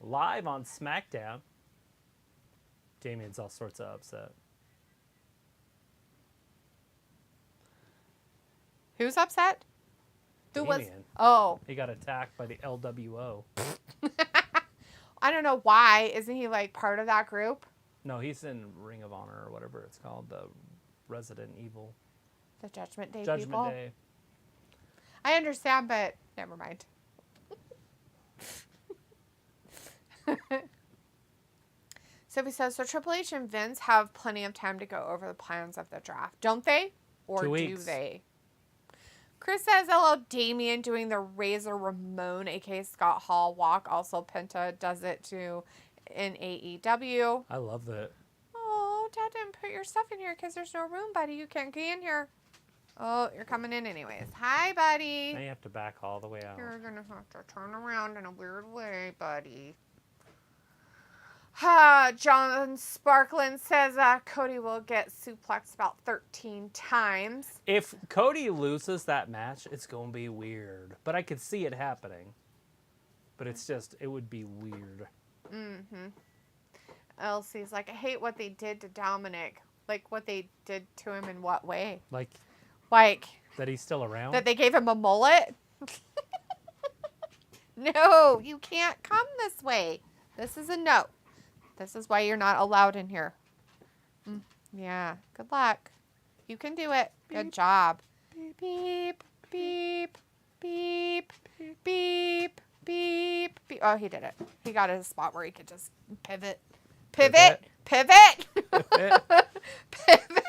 Live on SmackDown. Damian's all sorts of upset. Who's upset? Who was? Damian. Oh. He got attacked by the LWO. I don't know why. Isn't he like part of that group? No, he's in Ring of Honor or whatever it's called. The Resident Evil. The Judgment Day Judgment people? Day. I understand, but never mind. Sophie says, so Triple H and Vince have plenty of time to go over the plans of the draft, don't they? Or 2 do weeks. they? Chris says, hello, Damian doing the Razor Ramon, a.k.a. Scott Hall walk. Also, Penta does it too in AEW. I love that. Oh, Dad didn't put your stuff in here because there's no room, buddy. You can't get in here. Oh, you're coming in anyways. Hi, buddy. Now you have to back all the way out. You're going to have to turn around in a weird way, buddy. John Sparkland says Cody will get suplexed about 13 times. If Cody loses that match, it's going to be weird. But I could see it happening. But it's just, it would be weird. Mm-hmm. Elsie's like, I hate what they did to Dominik. Like, what they did to him in what way? Like that he's still around? That they gave him a mullet? No, you can't come this way. This is a no. This is why you're not allowed in here. Yeah, good luck. You can do it. Beep. Good job. Beep, beep, beep, beep, beep, beep, beep. Oh, he did it. He got a spot where he could just pivot. Pivot. Pivot. Pivot.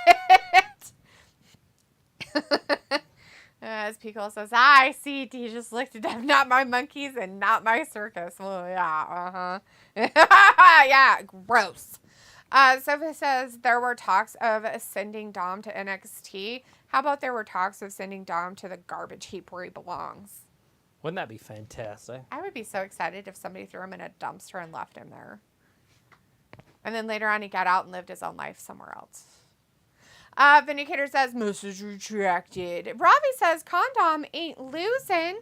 As Pico says, I see. He just looked at them. Not my monkeys and not my circus. Well, yeah, yeah, gross. Sophie says there were talks of sending Dom to NXT. How about there were talks of sending Dom to the garbage heap where he belongs? Wouldn't that be fantastic? I would be so excited if somebody threw him in a dumpster and left him there. And then later on he got out and lived his own life somewhere else. Vindicator says, message retracted. Robbie says, Condom ain't losing.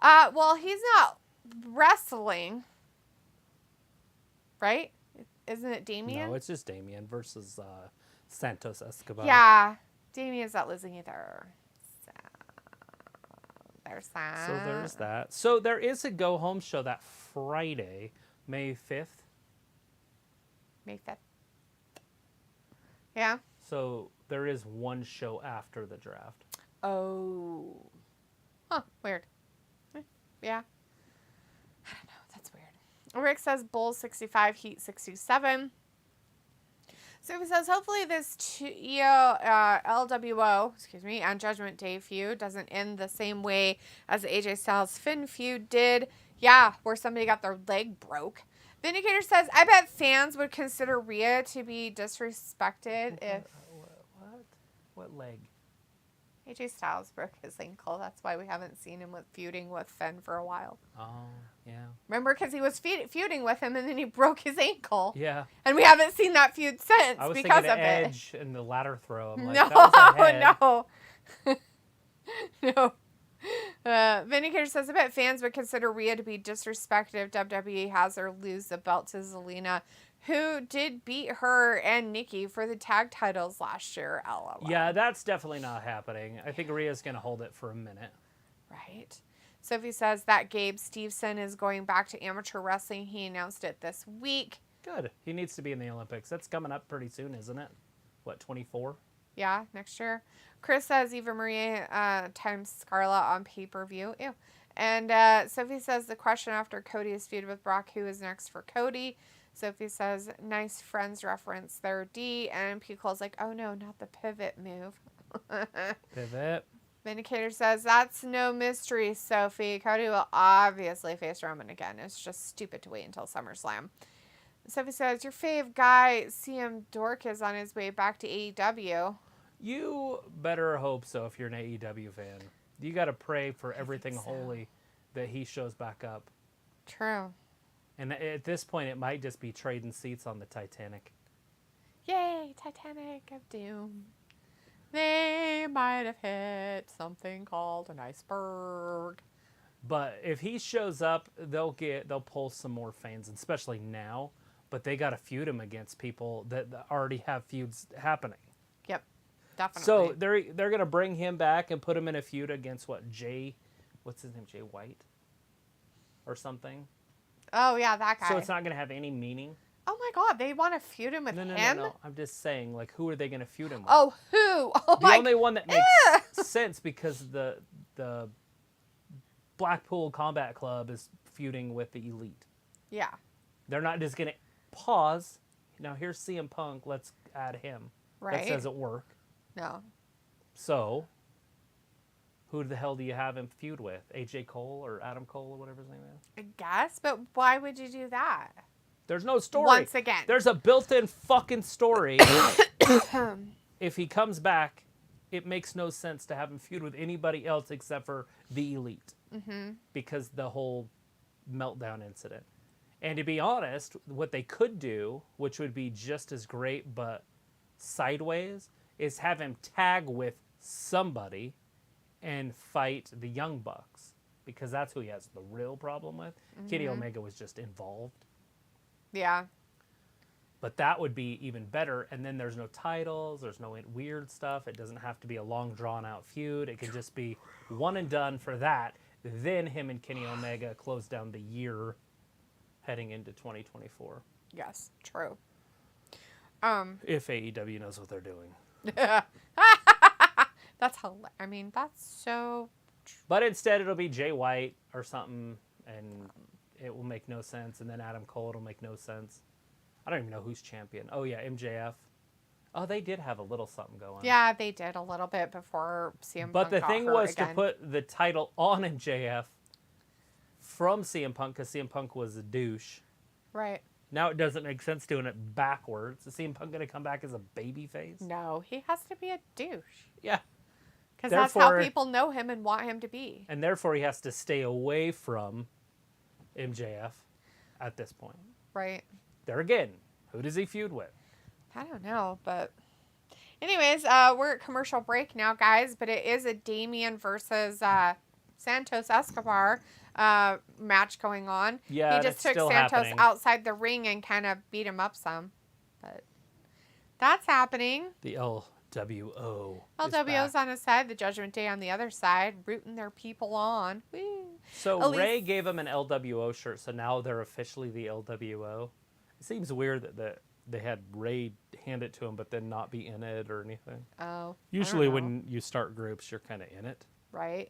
Well, he's not wrestling. Right? Isn't it Damian? No, it's just Damian versus Santos Escobar. Yeah. Damian's not losing either. So, there's that. So there's that. So there is a go-home show that Friday, May 5th. May 5th. Yeah. So there is one show after the draft. Oh. Huh. Weird. Yeah. I don't know. That's weird. Rick says Bulls 65, Heat 67. So he says hopefully this LWO, and Judgment Day feud doesn't end the same way as the AJ Styles Finn feud did. Yeah, where somebody got their leg broke. Vindicator says, I bet fans would consider Rhea to be disrespected if... What leg? AJ Styles broke his ankle. That's why we haven't seen him feuding with Finn for a while. Oh, yeah. Remember, because he was feuding with him, and then he broke his ankle. Yeah. And we haven't seen that feud since I was because thinking of Edge and the ladder throw. I'm like, no, that was a head. no. Vindicator says, I bet fans would consider Rhea to be disrespected if WWE has her lose the belt to Zelina, who did beat her and Nikki for the tag titles last year. LOL. Yeah, that's definitely not happening. I think Rhea's going to hold it for a minute. Right. Sophie says that Gabe Steveson is going back to amateur wrestling. He announced it this week. Good. He needs to be in the Olympics. That's coming up pretty soon, isn't it? What, 24? Yeah, next year. Chris says Eva Marie times Scarlett on pay-per-view. Ew. And Sophie says the question after Cody is feud with Brock, who is next for Cody? Sophie says, nice Friends reference there, D. And Picole's like, oh no, not the pivot move. Pivot. Vindicator says, that's no mystery, Sophie. Cody will obviously face Roman again. It's just stupid to wait until SummerSlam. Sophie says, your fave guy, CM Dork, is on his way back to AEW. You better hope so if you're an AEW fan. You got to pray for everything holy that he shows back up. True. And at this point, it might just be trading seats on the Titanic. Yay, Titanic of Doom. They might have hit something called an iceberg. But if he shows up, they'll pull some more fans, especially now. But they got to feud him against people that already have feuds happening. Yep, definitely. So they're gonna bring him back and put him in a feud against what's his name, Jay White, or something. Oh yeah, that guy. So it's not gonna have any meaning. Oh my God, they want to feud him with him? No. I'm just saying, like, who are they gonna feud him with? Oh, who? Oh the only one that makes sense because the Blackpool Combat Club is feuding with the Elite. Yeah. They're not just gonna pause. Now here's CM Punk. Let's add him. Right. That doesn't work. No. So, who the hell do you have him feud with? AJ Cole or Adam Cole or whatever his name is? I guess, but why would you do that? There's no story. Once again. There's a built-in fucking story. If he comes back, it makes no sense to have him feud with anybody else except for the Elite. Mm-hmm. Because the whole meltdown incident. And to be honest, what they could do, which would be just as great but sideways, is have him tag with somebody and fight the Young Bucks. Because that's who he has the real problem with. Mm-hmm. Kenny Omega was just involved. Yeah. But that would be even better. And then there's no titles. There's no weird stuff. It doesn't have to be a long, drawn-out feud. It can just be one and done for that. Then him and Kenny Omega close down the year heading into 2024. Yes, true. If AEW knows what they're doing. That's hilarious. I mean, that's so... But instead, it'll be Jay White or something, and it will make no sense. And then Adam Cole, it'll make no sense. I don't even know who's champion. Oh, yeah, MJF. Oh, they did have a little something going. Yeah, they did a little bit before CM Punk But the got thing hurt was again. to put the title on MJF from CM Punk, because CM Punk was a douche. Right. Now it doesn't make sense doing it backwards. Is CM Punk going to come back as a babyface? No, he has to be a douche. Yeah. Because that's how people know him and want him to be. And therefore he has to stay away from MJF at this point. Right. There again, who does he feud with? I don't know, but... Anyways, we're at commercial break now, guys, but it is a Damian versus Santos Escobar match going on. Yeah, he just took still Santos happening. outside the ring and kind of beat him up some. But that's happening. The LWO. LWO's on his side, the Judgment Day on the other side, rooting their people on. Woo. So Ray gave him an LWO shirt, so now they're officially the LWO. It seems weird that they had Ray hand it to him, but then not be in it or anything. Oh. Usually when you start groups, you're kind of in it. Right.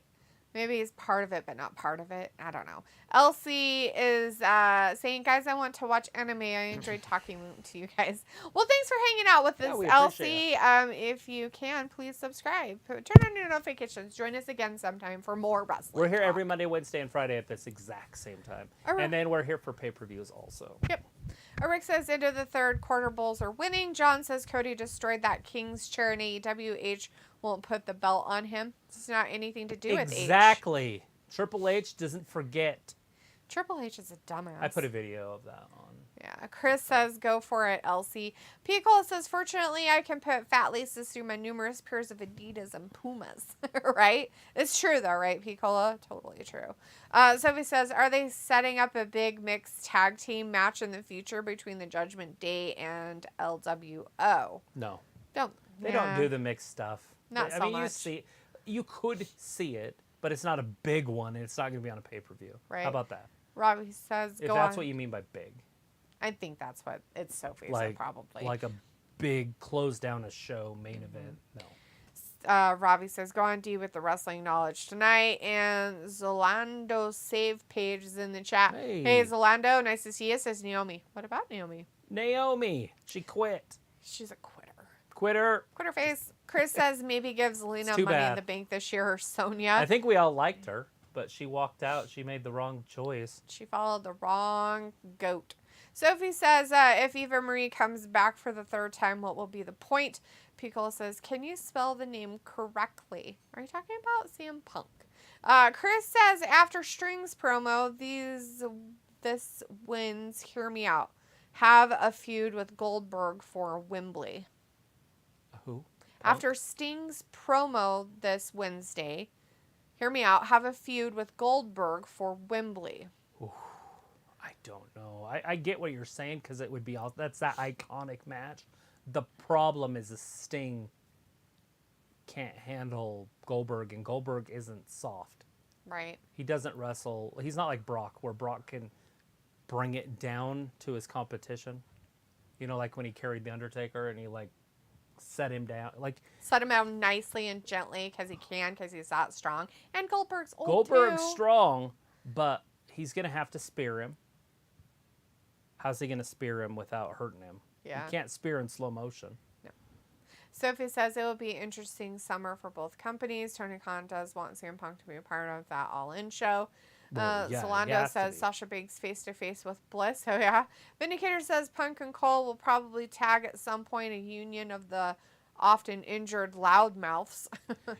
Maybe he's part of it, but not part of it. I don't know. Elsie is saying, guys, I want to watch anime. I enjoyed talking to you guys. Well, thanks for hanging out with us, we Elsie. appreciate If you can, please subscribe. Turn on your notifications. Join us again sometime for more wrestling. We're here talk. every Monday, Wednesday, and Friday at this exact same time. Alright. And then we're here for pay-per-views also. Yep. Rick says, into the third quarter, Bulls are winning. John says Cody destroyed that King's chair and AEW won't put the belt on him. It's not anything to do with H. Exactly. Triple H doesn't forget. Triple H is a dumbass. I put a video of that on. Yeah. Chris says, go for it, Elsie. Pico says, fortunately, I can put fat laces through my numerous pairs of Adidas and Pumas. Right? It's true, though, right, Piccola? Totally true. Sophie says, are they setting up a big mixed tag team match in the future between the Judgment Day and LWO? No. They don't do the mixed stuff. Not so much. You could see it, but it's not a big one, and it's not going to be on a pay-per-view. Right. How about that? Robbie says, If go that's on. what you mean by big. I think that's what it's Sophie Like, said, probably. Like a big close down a show main event. No. Robbie says, go on D with the wrestling knowledge tonight. And Zolando save page is in the chat. Hey, Zolando, nice to see you, says Naomi. What about Naomi? Naomi. She quit. She's a quitter. Quitter. Quitter face. Chris says maybe give Zelina money in the bank this year or Sonya. I think we all liked her, but she walked out. She made the wrong choice. She followed the wrong goat. Sophie says, if Eva Marie comes back for the third time, what will be the point? Piccolo says, can you spell the name correctly? Are you talking about CM Punk? Chris says, after Strings promo, this wins, hear me out. Have a feud with Goldberg for Wembley. Who? After Sting's promo this Wednesday, hear me out, have a feud with Goldberg for Wembley. Ooh, I don't know. I get what you're saying because it would be all that's that iconic match. The problem is the Sting can't handle Goldberg, and Goldberg isn't soft. Right. He doesn't wrestle. He's not like Brock, where Brock can bring it down to his competition. You know, like when he carried The Undertaker and he like set him down. Set him down nicely and gently because he's that strong. And Goldberg's old Goldberg's too. strong, but he's going to have to spear him. How's he going to spear him without hurting him? Yeah. You can't spear in slow motion. No. Sophie says it will be an interesting summer for both companies. Tony Khan does want CM Punk to be a part of that All-In show. Well, yeah, he Solando has to says be. Sasha Banks face-to-face with Bliss. Oh, yeah. Vindicator says Punk and Cole will probably tag at some point a union of the often injured loudmouths.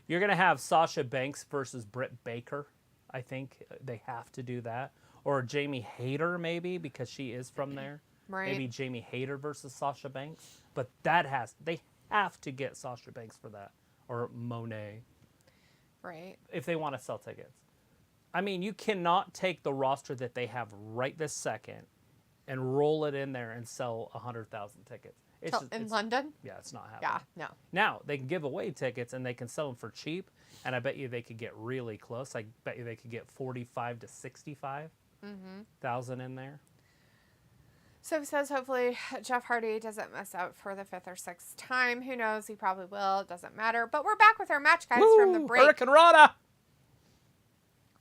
You're going to have Sasha Banks versus Britt Baker. I think they have to do that. Or Jamie Hayter, maybe, because she is from there. Right. Maybe Jamie Hayter versus Sasha Banks. But they have to get Sasha Banks for that. Or Monet. Right. If they want to sell tickets. I mean, you cannot take the roster that they have right this second and roll it in there and sell 100,000 tickets. In London? Yeah, it's not happening. Yeah, no. Now, they can give away tickets and they can sell them for cheap, and I bet you they could get really close. I bet you they could get 45 to 65,000 in there. So he says hopefully Jeff Hardy doesn't mess up for the 5th or 6th time. Who knows? He probably will. It doesn't matter. But we're back with our match, guys, from the break. Hurricane Rana!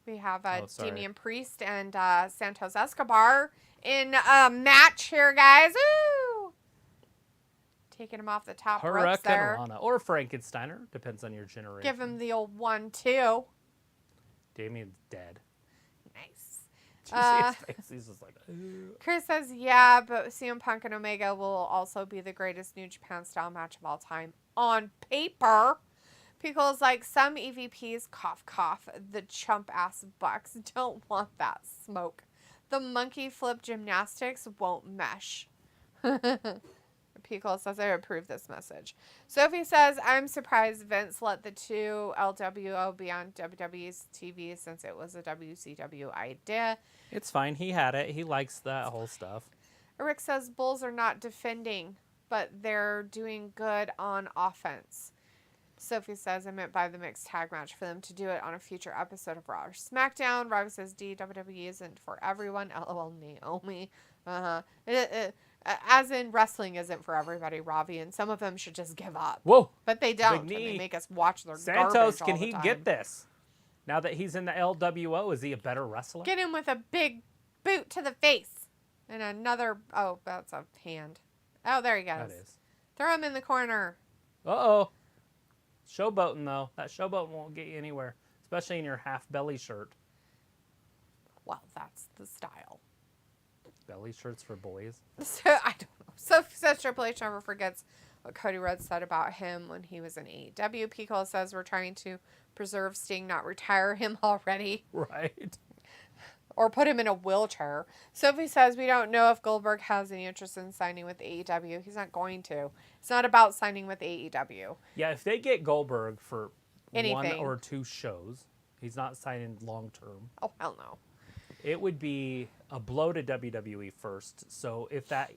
We have sorry. Damian Priest and Santos Escobar in a match here, guys. Woo! Taking him off the top ropes there. Hurricane Rana. Or Frankensteiner. Depends on your generation. Give him the old 1-2. Damian's dead. Nice. Did you see his face? He's just like, ooh. Chris says, yeah, but CM Punk and Omega will also be the greatest New Japan style match of all time on paper. Pickle's like, some EVPs, cough, cough, the chump-ass Bucks don't want that smoke. The monkey flip gymnastics won't mesh. Pickle says, I approve this message. Sophie says, I'm surprised Vince let the two LWO be on WWE's TV since it was a WCW idea. It's fine. He had it. He likes that whole stuff. Rick says, Bulls are not defending, but they're doing good on offense. Sophie says, I meant by the mixed tag match for them to do it on a future episode of Raw or SmackDown. Robbie says, WWE isn't for everyone. LOL, Naomi. As in, wrestling isn't for everybody, Robbie, and some of them should just give up. Whoa. But they don't, and they make us watch their Santos, garbage all can the he time. get this? Now that he's in the LWO, is he a better wrestler? Get him with a big boot to the face. And another, oh, that's a hand. Oh, there he goes. That is. Throw him in the corner. Uh-oh. Showboating, though. That showboat won't get you anywhere, especially in your half-belly shirt. Well, that's the style. Belly shirts for boys? So, I don't know. Sophie says Triple H never forgets what Cody Rhodes said about him when he was in AEW. Pico says we're trying to preserve Sting, not retire him already. Right. Or put him in a wheelchair. Sophie says we don't know if Goldberg has any interest in signing with AEW. He's not going to. It's not about signing with AEW. Yeah, if they get Goldberg for Anything. 1 or 2 shows, he's not signing long-term. Oh, hell no. It would be a blow to WWE first. So if that...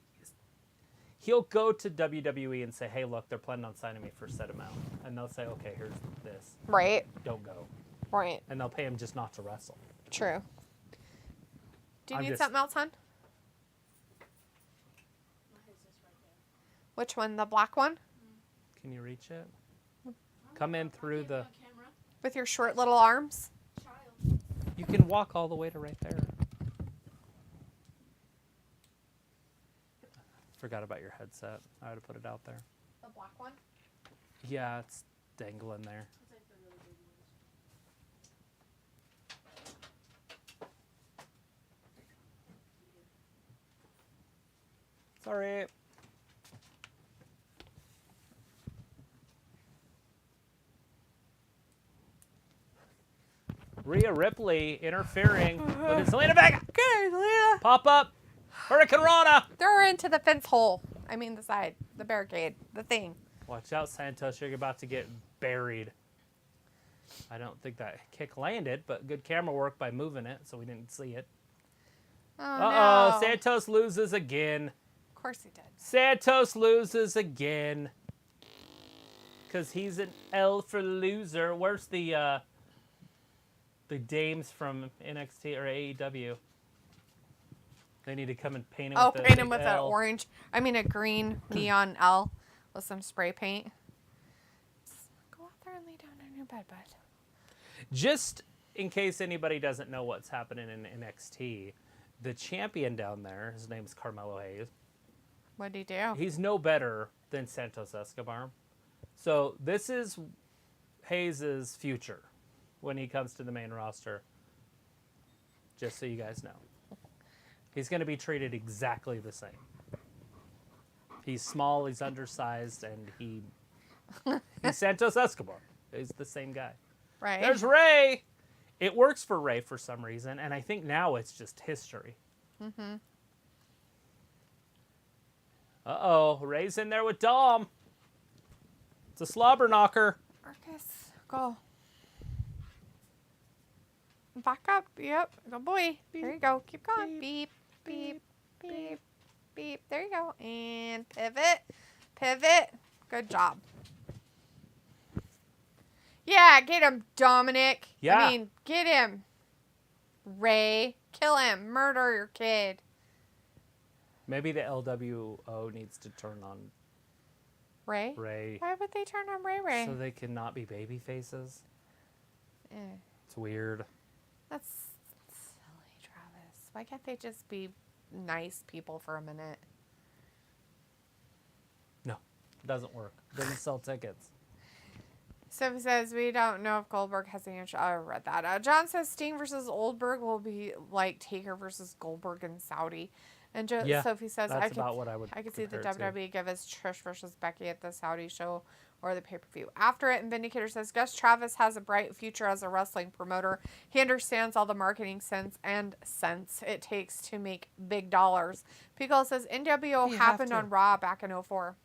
He'll go to WWE and say, hey, look, they're planning on signing me for a set amount. And they'll say, okay, here's this. Right. Don't go. Right. And they'll pay him just not to wrestle. True. Do you I'm need just- something else, hon? Which one? The black one? Can you reach it? Come in through the... With your short little arms? You can walk all the way to right there. Forgot about your headset. I would have put it out there. The black one? Yeah, it's dangling there. Sorry. Rhea Ripley interfering with Zelina Vega. Good, Leah. Pop up. Hurricane Rana. Throw her into the fence hole. I mean the side. The barricade. The thing. Watch out, Santos. You're about to get buried. I don't think that kick landed, but good camera work by moving it so we didn't see it. Oh, Uh-oh. no. Santos loses again. Of course he did. Santos loses again. Because he's an L for loser. Where's the dames from NXT or AEW? They need to come and paint him Oh, with paint him with an L. orange. I mean a green neon L with some spray paint. Go out there and lay down on your bed, bud. Just in case anybody doesn't know what's happening in NXT, the champion down there, his name is Carmelo Hayes. What'd he do? He's no better than Santos Escobar. So this is Hayes' future when he comes to the main roster. Just so you guys know. He's going to be treated exactly the same. He's small, he's undersized, and he's Santos Escobar. He's the same guy. Right. There's Rey. It works for Rey for some reason, and I think now it's just history. Mm-hmm. Uh-oh, Rey's in there with Dom. It's a slobber knocker. Marcus, go. Back up. Yep. Good boy. Beep. There you go. Keep going. Beep, beep, beep, beep. There you go. And pivot. Pivot. Good job. Yeah, get him, Dominik. Yeah. I mean, get him. Rey. Kill him. Murder your kid. Maybe the LWO needs to turn on Rey? Rey. Why would they turn on Rey? So they cannot be baby faces. It's weird. That's silly, Travis. Why can't they just be nice people for a minute? No, it doesn't work. It doesn't sell tickets. Sophie says, we don't know if Goldberg has the answer. I read that. John says Sting versus Oldberg will be like Taker versus Goldberg in Saudi. And Sophie says, that's about what I could see the compare it to. WWE give us Trish versus Becky at the Saudi show or the pay-per-view after it. And Vindicator says, Gus Travis has a bright future as a wrestling promoter. He understands all the marketing sense it takes to make big dollars. Pico says, NWO happened on Raw back in 2004.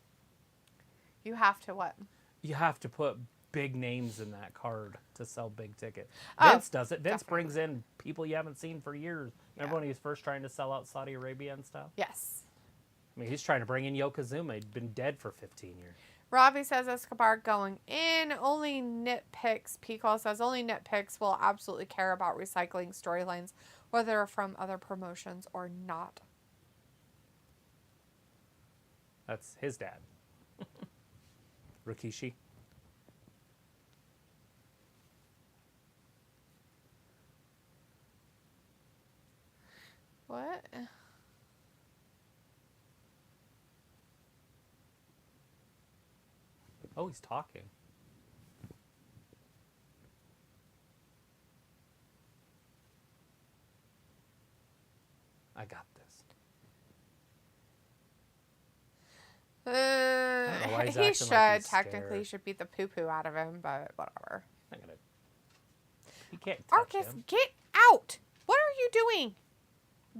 You have to what? You have to put big names in that card to sell big tickets. Oh, Vince does it. Vince definitely. brings in people you haven't seen for years. Remember when he was first trying to sell out Saudi Arabia and stuff? Yes. I mean, he's trying to bring in Yokozuna. He'd been dead for 15 years. Robbie says Escobar going in. Only nitpicks. Pico says only nitpicks will absolutely care about recycling storylines, whether they're from other promotions or not. That's his dad. Rikishi. What? Oh, he's talking. I got this. Why he's He acting should like he's technically scared. should beat the poo-poo out of him, but whatever. I'm gonna... He can't touch Marcus, him. get out! What are you doing?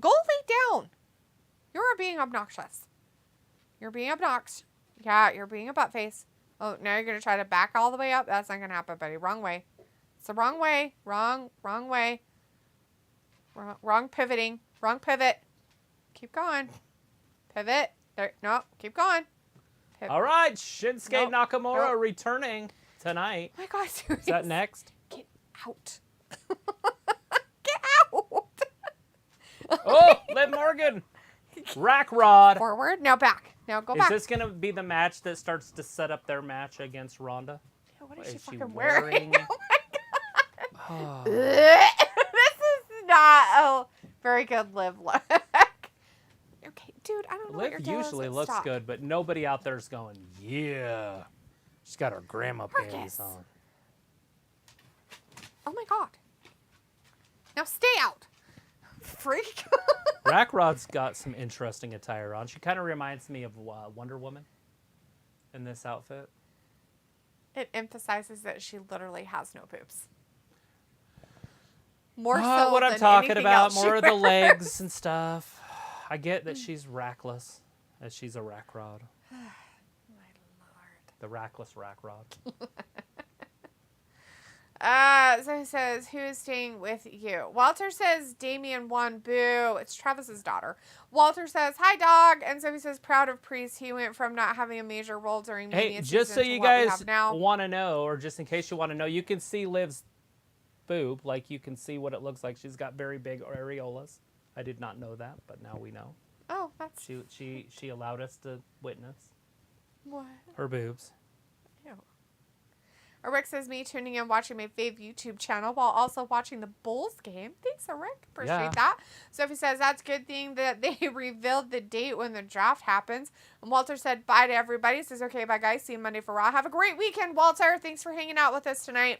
Go lay down. You're being obnoxious. You're being obnoxious. Yeah, you're being a butt face. Oh, now you're gonna try to back all the way up. That's not gonna happen, buddy. Wrong way. It's the wrong way. Wrong way. Wrong pivoting. Wrong pivot. Keep going. Pivot. There. No. Keep going. Pivot. All right, Shinsuke Nope. Nakamura Nope. returning tonight. Oh my God, serious. Is that next? Get out. Get out. Oh, Liv Morgan. Rack Rod. Forward. Now back. Now go Is back. this going to be the match that starts to set up their match against Ronda? Yeah, what is she Is she fucking wearing- wearing? Oh my God. Oh. This is not a very good Liv look. Okay, dude, I don't know what you're Liv doing. usually looks good, but nobody out there's going, yeah. She's got her grandma panties Marcus. on. Oh my God. Now stay out. Freak. Rack Rod's got some interesting attire on. She kind of reminds me of Wonder Woman in this outfit. It emphasizes that she literally has no boobs. More so What than I'm talking anything about, else she more of the wears. legs and stuff. I get that she's rackless, as she's a Rack Rod. My Lord. The rackless Rack Rod. So he says, who is staying with you? Walter says, Damian won. Boo. It's Travis's daughter. Walter says, hi, dog. And so he says, proud of Priest. He went from not having a major role during Hey, Mania just so season to you what we guys have now. want to know, or just in case you want to know, you can see Liv's boob. Like, you can see what it looks like. She's got very big areolas. I did not know that, but now we know. Oh, that's... She allowed us to witness What? her boobs. Ew. Rick says, me tuning in, watching my fave YouTube channel while also watching the Bulls game. Thanks, Rick. Appreciate Yeah. that. Sophie says, that's a good thing that they revealed the date when the draft happens. And Walter said, bye to everybody. Says, okay, bye, guys. See you Monday for Raw. Have a great weekend, Walter. Thanks for hanging out with us tonight.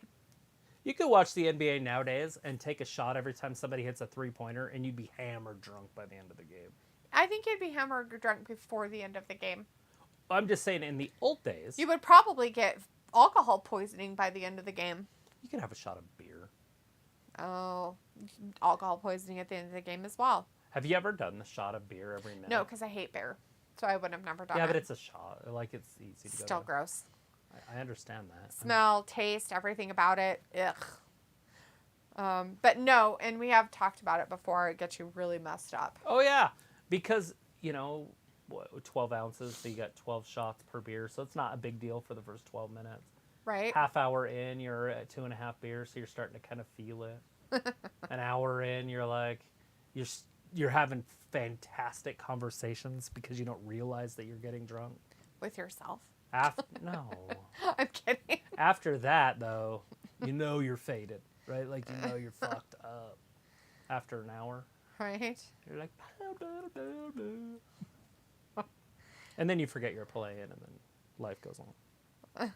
You could watch the NBA nowadays and take a shot every time somebody hits a three-pointer, and you'd be hammered drunk by the end of the game. I think you'd be hammered drunk before the end of the game. I'm just saying, in the old days... You would probably get alcohol poisoning by the end of the game. You could have a shot of beer. Oh, alcohol poisoning at the end of the game as well. Have you ever done the shot of beer every minute? No, because I hate beer. So I would have never done it. Yeah, but it's a shot. Like, it's easy to go Still to. Gross. I understand that. Smell, taste, everything about it. Ugh. But no, and we have talked about it before. It gets you really messed up. Oh, yeah. Because, 12 ounces, so you got 12 shots per beer. So it's not a big deal for the first 12 minutes. Right. Half hour in, you're at 2.5 beers, so you're starting to kind of feel it. An hour in, you're like, you're having fantastic conversations because you don't realize that you're getting drunk. With yourself. No. I'm kidding. After that, though, you're faded, right? Like, you're fucked up. After an hour. Right. You're like, and then you forget you're playing, and then life goes on.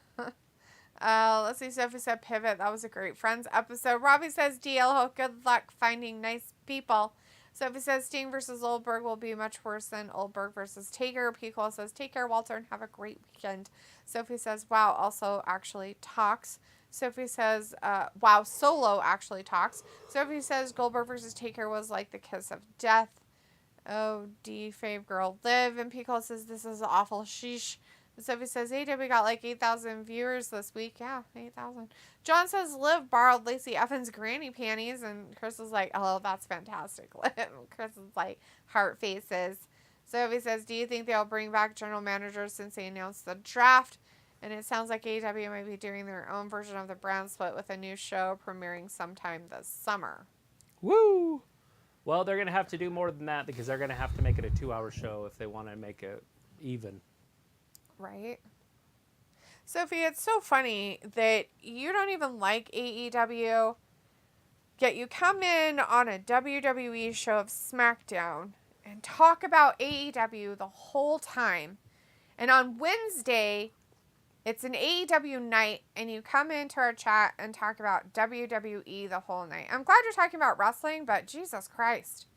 Let's see. Sophie said pivot. That was a great Friends episode. Robbie says DL, good luck finding nice people. Sophie says Sting versus Oldberg will be much worse than Oldberg versus Taker. Pico says take care, Walter, and have a great weekend. Sophie says wow, also actually talks. Sophie says wow, Solo actually talks. Sophie says Goldberg versus Taker was like the kiss of death. Oh, D fave girl Liv. And Pico says this is awful. Sheesh. Sophie says, hey, we got like 8,000 viewers this week. Yeah, 8,000. John says, Liv borrowed Lacey Evans' granny panties. And Chris is like, oh, that's fantastic, Liv. Chris is like, heart faces. Sophie says, do you think they'll bring back general managers since they announced the draft? And it sounds like AEW might be doing their own version of the brand split with a new show premiering sometime this summer. Woo! Well, they're going to have to do more than that because they're going to have to make it a 2-hour show if they want to make it even. Right. Sophie, it's so funny that you don't even like AEW, yet you come in on a WWE show of SmackDown and talk about AEW the whole time. And on Wednesday, it's an AEW night, and you come into our chat and talk about WWE the whole night. I'm glad you're talking about wrestling, but Jesus Christ.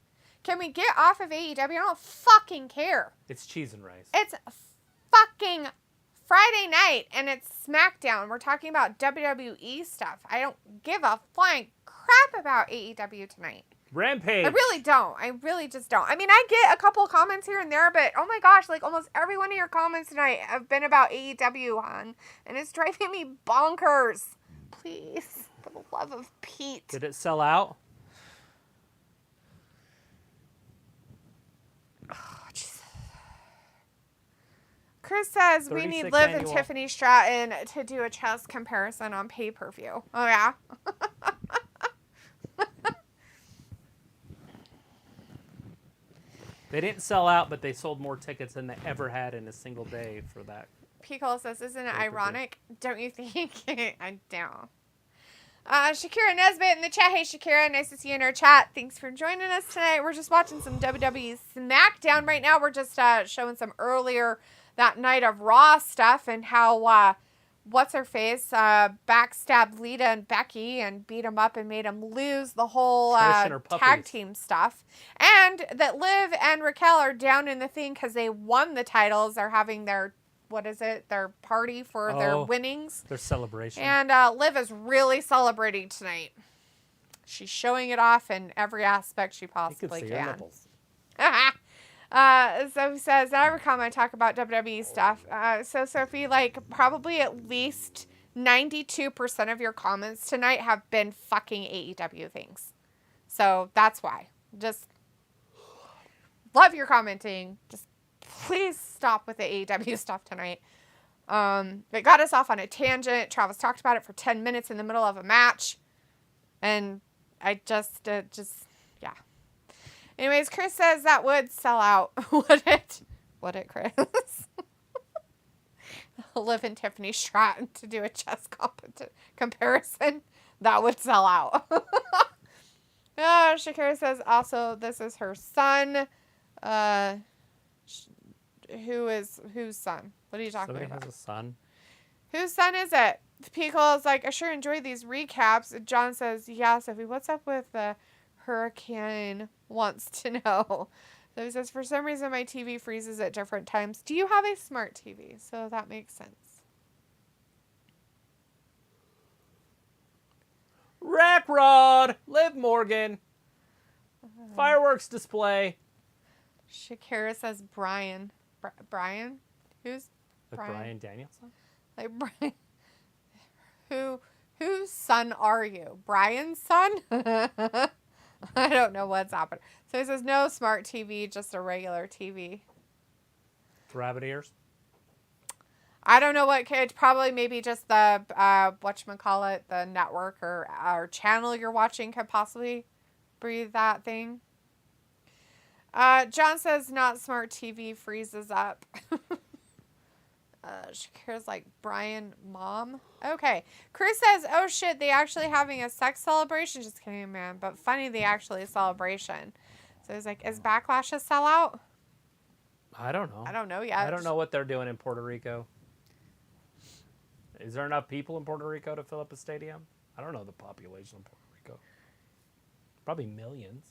Can we get off of AEW? I don't fucking care. It's cheese and rice. It's fucking Friday night and it's SmackDown. We're talking about WWE stuff. I don't give a flying crap about AEW tonight. Rampage. I really don't. I really just don't. I mean, I get a couple comments here and there, but oh my gosh, like almost every one of your comments tonight have been about AEW, hon. And it's driving me bonkers. Please, for the love of Pete. Did it sell out? Chris says we need Liv and annual. Tiffany Stratton to do a chess comparison on pay-per-view. Oh, yeah? They didn't sell out, but they sold more tickets than they ever had in a single day for that. Pico says, isn't it ironic? Don't you think? I don't. Shakira Nesbitt in the chat. Hey, Shakira. Nice to see you in our chat. Thanks for joining us tonight. We're just watching some WWE Smackdown right now. We're just showing some earlier that night of Raw stuff and how, what's-her-face, backstabbed Lita and Becky and beat them up and made them lose the whole tag team stuff. And that Liv and Raquel are down in the thing because they won the titles. They're having their, their party for their winnings. Their celebration. And Liv is really celebrating tonight. She's showing it off in every aspect she possibly can. You can see her nipples. Sophie says, not every comment I talk about WWE stuff. So Sophie, like probably at least 92% of your comments tonight have been fucking AEW things. So that's why. Just love your commenting. Just please stop with the AEW stuff tonight. It got us off on a tangent. Travis talked about it for 10 minutes in the middle of a match. And I just yeah. Anyways, Chris says that would sell out. Would it? Would it, Chris? Liv and Tiffany Stratton to do a chess comparison. That would sell out. Shakira says also this is her son. Whose son? What are you talking about? Somebody has a son. Whose son is it? Pico is like, I sure enjoy these recaps. And John says, yeah, Sophie, what's up with the hurricane wants to know? So he says, for some reason, my TV freezes at different times. Do you have a smart TV? So that makes sense. Rack Rod! Liv Morgan! Fireworks display. Shakira says Brian. Brian? Who's Like Brian? Brian Danielson? Like Brian. Whose son are you? Brian's son? I don't know what's happening. So he says no smart TV, just a regular TV. Rabbit ears? I don't know what it's probably maybe just the whatchamacallit, the network or channel you're watching could possibly breathe that thing. John says not smart TV freezes up. Shakira's like, Brian, mom? Okay. Chris says, oh shit, they actually having a sex celebration? Just kidding, man. But funny, they actually celebration. So he's like, is Backlash a sellout? I don't know. I don't know yet. I don't know what they're doing in Puerto Rico. Is there enough people in Puerto Rico to fill up a stadium? I don't know the population of Puerto Rico. Probably millions.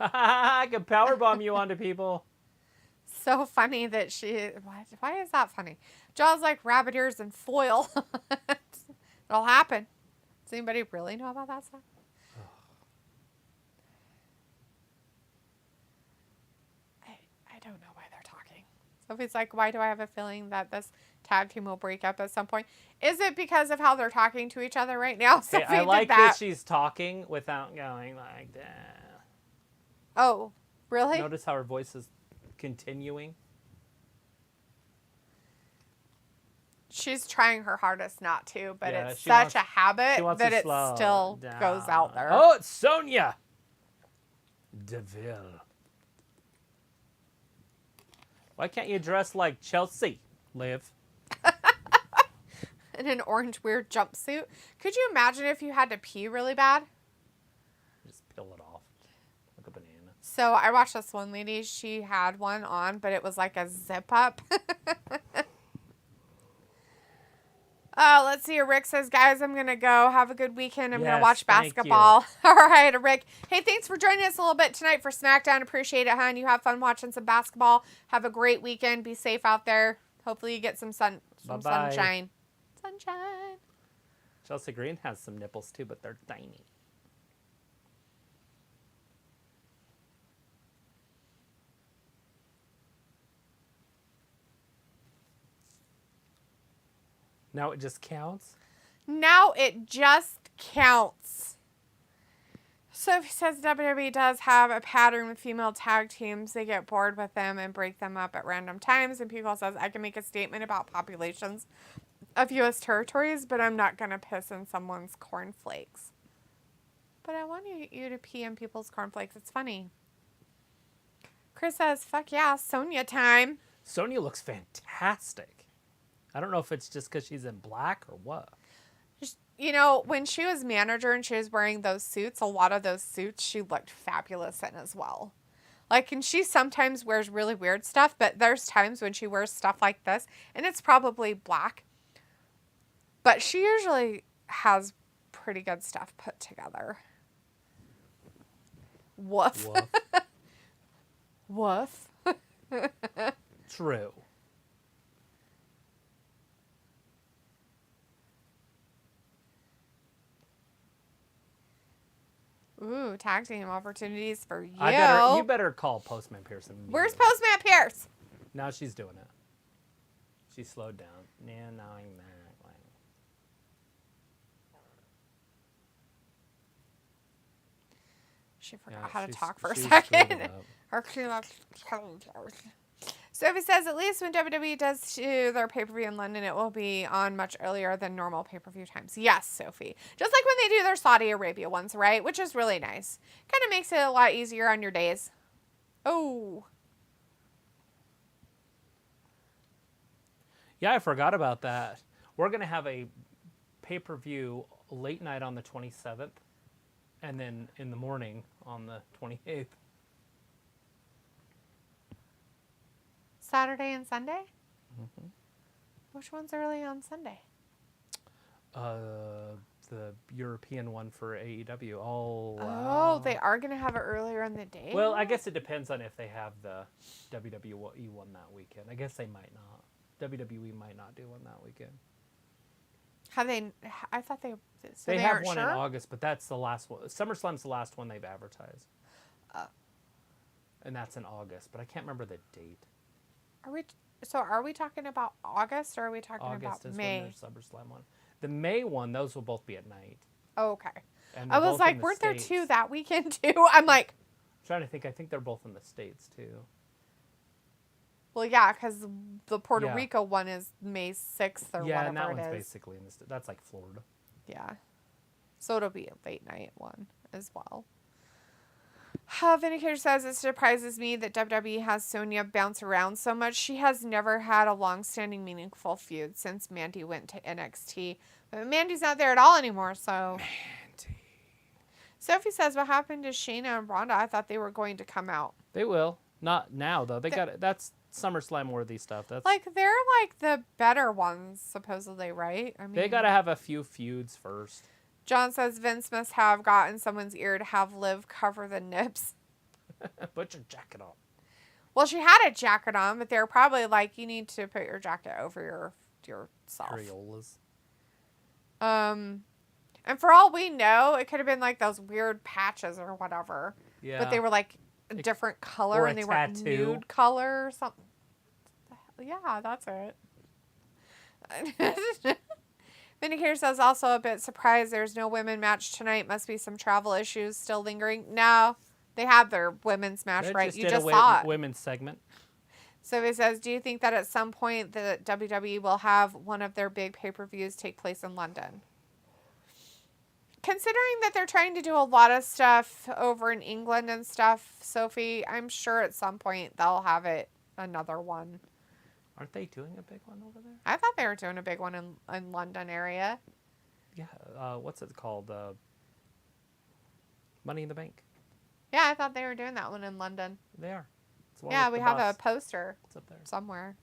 I can powerbomb you onto people. So funny that she... Why is that funny? John's like rabbit ears and foil. It'll happen. Does anybody really know about that stuff? I don't know why they're talking. Sophie's like, why do I have a feeling that this tag team will break up at some point? Is it because of how they're talking to each other right now? Sophie I like did that. she's talking without going like that. Oh, really? Notice how her voice is continuing. She's trying her hardest not to, but Yeah, it's she such wants- a habit she wants that to it slow still down. goes out there. Oh, it's Sonya Deville. Why can't you dress like Chelsea, Liv? In an orange weird jumpsuit. Could you imagine if you had to pee really bad? Just peel it off like a banana. So I watched this one lady. She had one on, but it was like a zip up. Let's see. Rick says, guys, I'm going to go. Have a good weekend. I'm going to watch thank basketball. All right, Rick. Hey, thanks for joining us a little bit tonight for SmackDown. Appreciate it, hon. You have fun watching some basketball. Have a great weekend. Be safe out there. Hopefully you get some sunshine. Sunshine. Chelsea Green has some nipples too, but they're tiny. Now it just counts? Now it just counts. Sophie says WWE does have a pattern with female tag teams. They get bored with them and break them up at random times. And Pico says, I can make a statement about populations of U.S. territories, but I'm not going to piss in someone's cornflakes. But I want you to pee in people's cornflakes. It's funny. Chris says, fuck yeah, Sonya time. Sonya looks fantastic. I don't know if it's just because she's in black or what. You know, when she was manager and she was wearing those suits, a lot of those suits she looked fabulous in as well. Like, and she sometimes wears really weird stuff, but there's times when she wears stuff like this, and it's probably black. But she usually has pretty good stuff put together. Woof. Woof. Woof. True. Ooh, tag team opportunities for you. You better call Postman Pearson. Where's Postman Pierce? Now she's doing it. She slowed down. Now I'm back. She forgot how to talk for a second. Sophie says, at least when WWE does do their pay-per-view in London, it will be on much earlier than normal pay-per-view times. Yes, Sophie. Just like when they do their Saudi Arabia ones, right? Which is really nice. Kind of makes it a lot easier on your days. Oh. Yeah, I forgot about that. We're going to have a pay-per-view late night on the 27th, and then in the morning on the 28th. Saturday and Sunday? Mm-hmm. Which one's early on Sunday? The European one for AEW. Oh, wow. Oh, they are going to have it earlier in the day? Well, I guess it depends on if they have the WWE one that weekend. I guess they might not. WWE might not do one that weekend. Have they? I thought they... So they have one in August, but that's the last one. SummerSlam's the last one they've advertised. And that's in August, but I can't remember the date. Are we talking about August, or are we talking August about is May? when there's SummerSlam one. The May one, those will both be at night. Oh, okay. And I was like, weren't there two that weekend too? I'm like... I'm trying to think. I think they're both in the States too. Well, yeah, because the Puerto Rico one is May 6th or whatever it is. Yeah, and that one's basically in the States. That's like Florida. Yeah. So it'll be a late night one as well. Vindicator says, it surprises me that WWE has Sonya bounce around so much. She has never had a long-standing, meaningful feud since Mandy went to NXT. But Mandy's not there at all anymore, so... Mandy. Sophie says, what happened to Shayna and Ronda? I thought they were going to come out. They will. Not now, though. They got it. That's SummerSlam-worthy stuff. That's they're like the better ones, supposedly, right? I mean, they got to have a few feuds first. John says Vince must have gotten someone's ear to have Liv cover the nips. Put your jacket on. Well, she had a jacket on, but they were probably like, you need to put your jacket over yourself. Areolas. And for all we know, it could have been like those weird patches or whatever. Yeah. But they were like a different color, and they were nude color or something. Yeah, that's it. Vindicator says, also a bit surprised there's no women match tonight. Must be some travel issues still lingering. No, they have their women's match, right? You just saw it. Women's segment. So he says, do you think that at some point the WWE will have one of their big pay-per-views take place in London? Considering that they're trying to do a lot of stuff over in England and stuff, Sophie, I'm sure at some point they'll have another one. Aren't they doing a big one over there? I thought they were doing a big one in London area. Yeah, what's it called? Money in the Bank. Yeah, I thought they were doing that one in London. They are. Yeah, we have a poster. It's up there. Somewhere.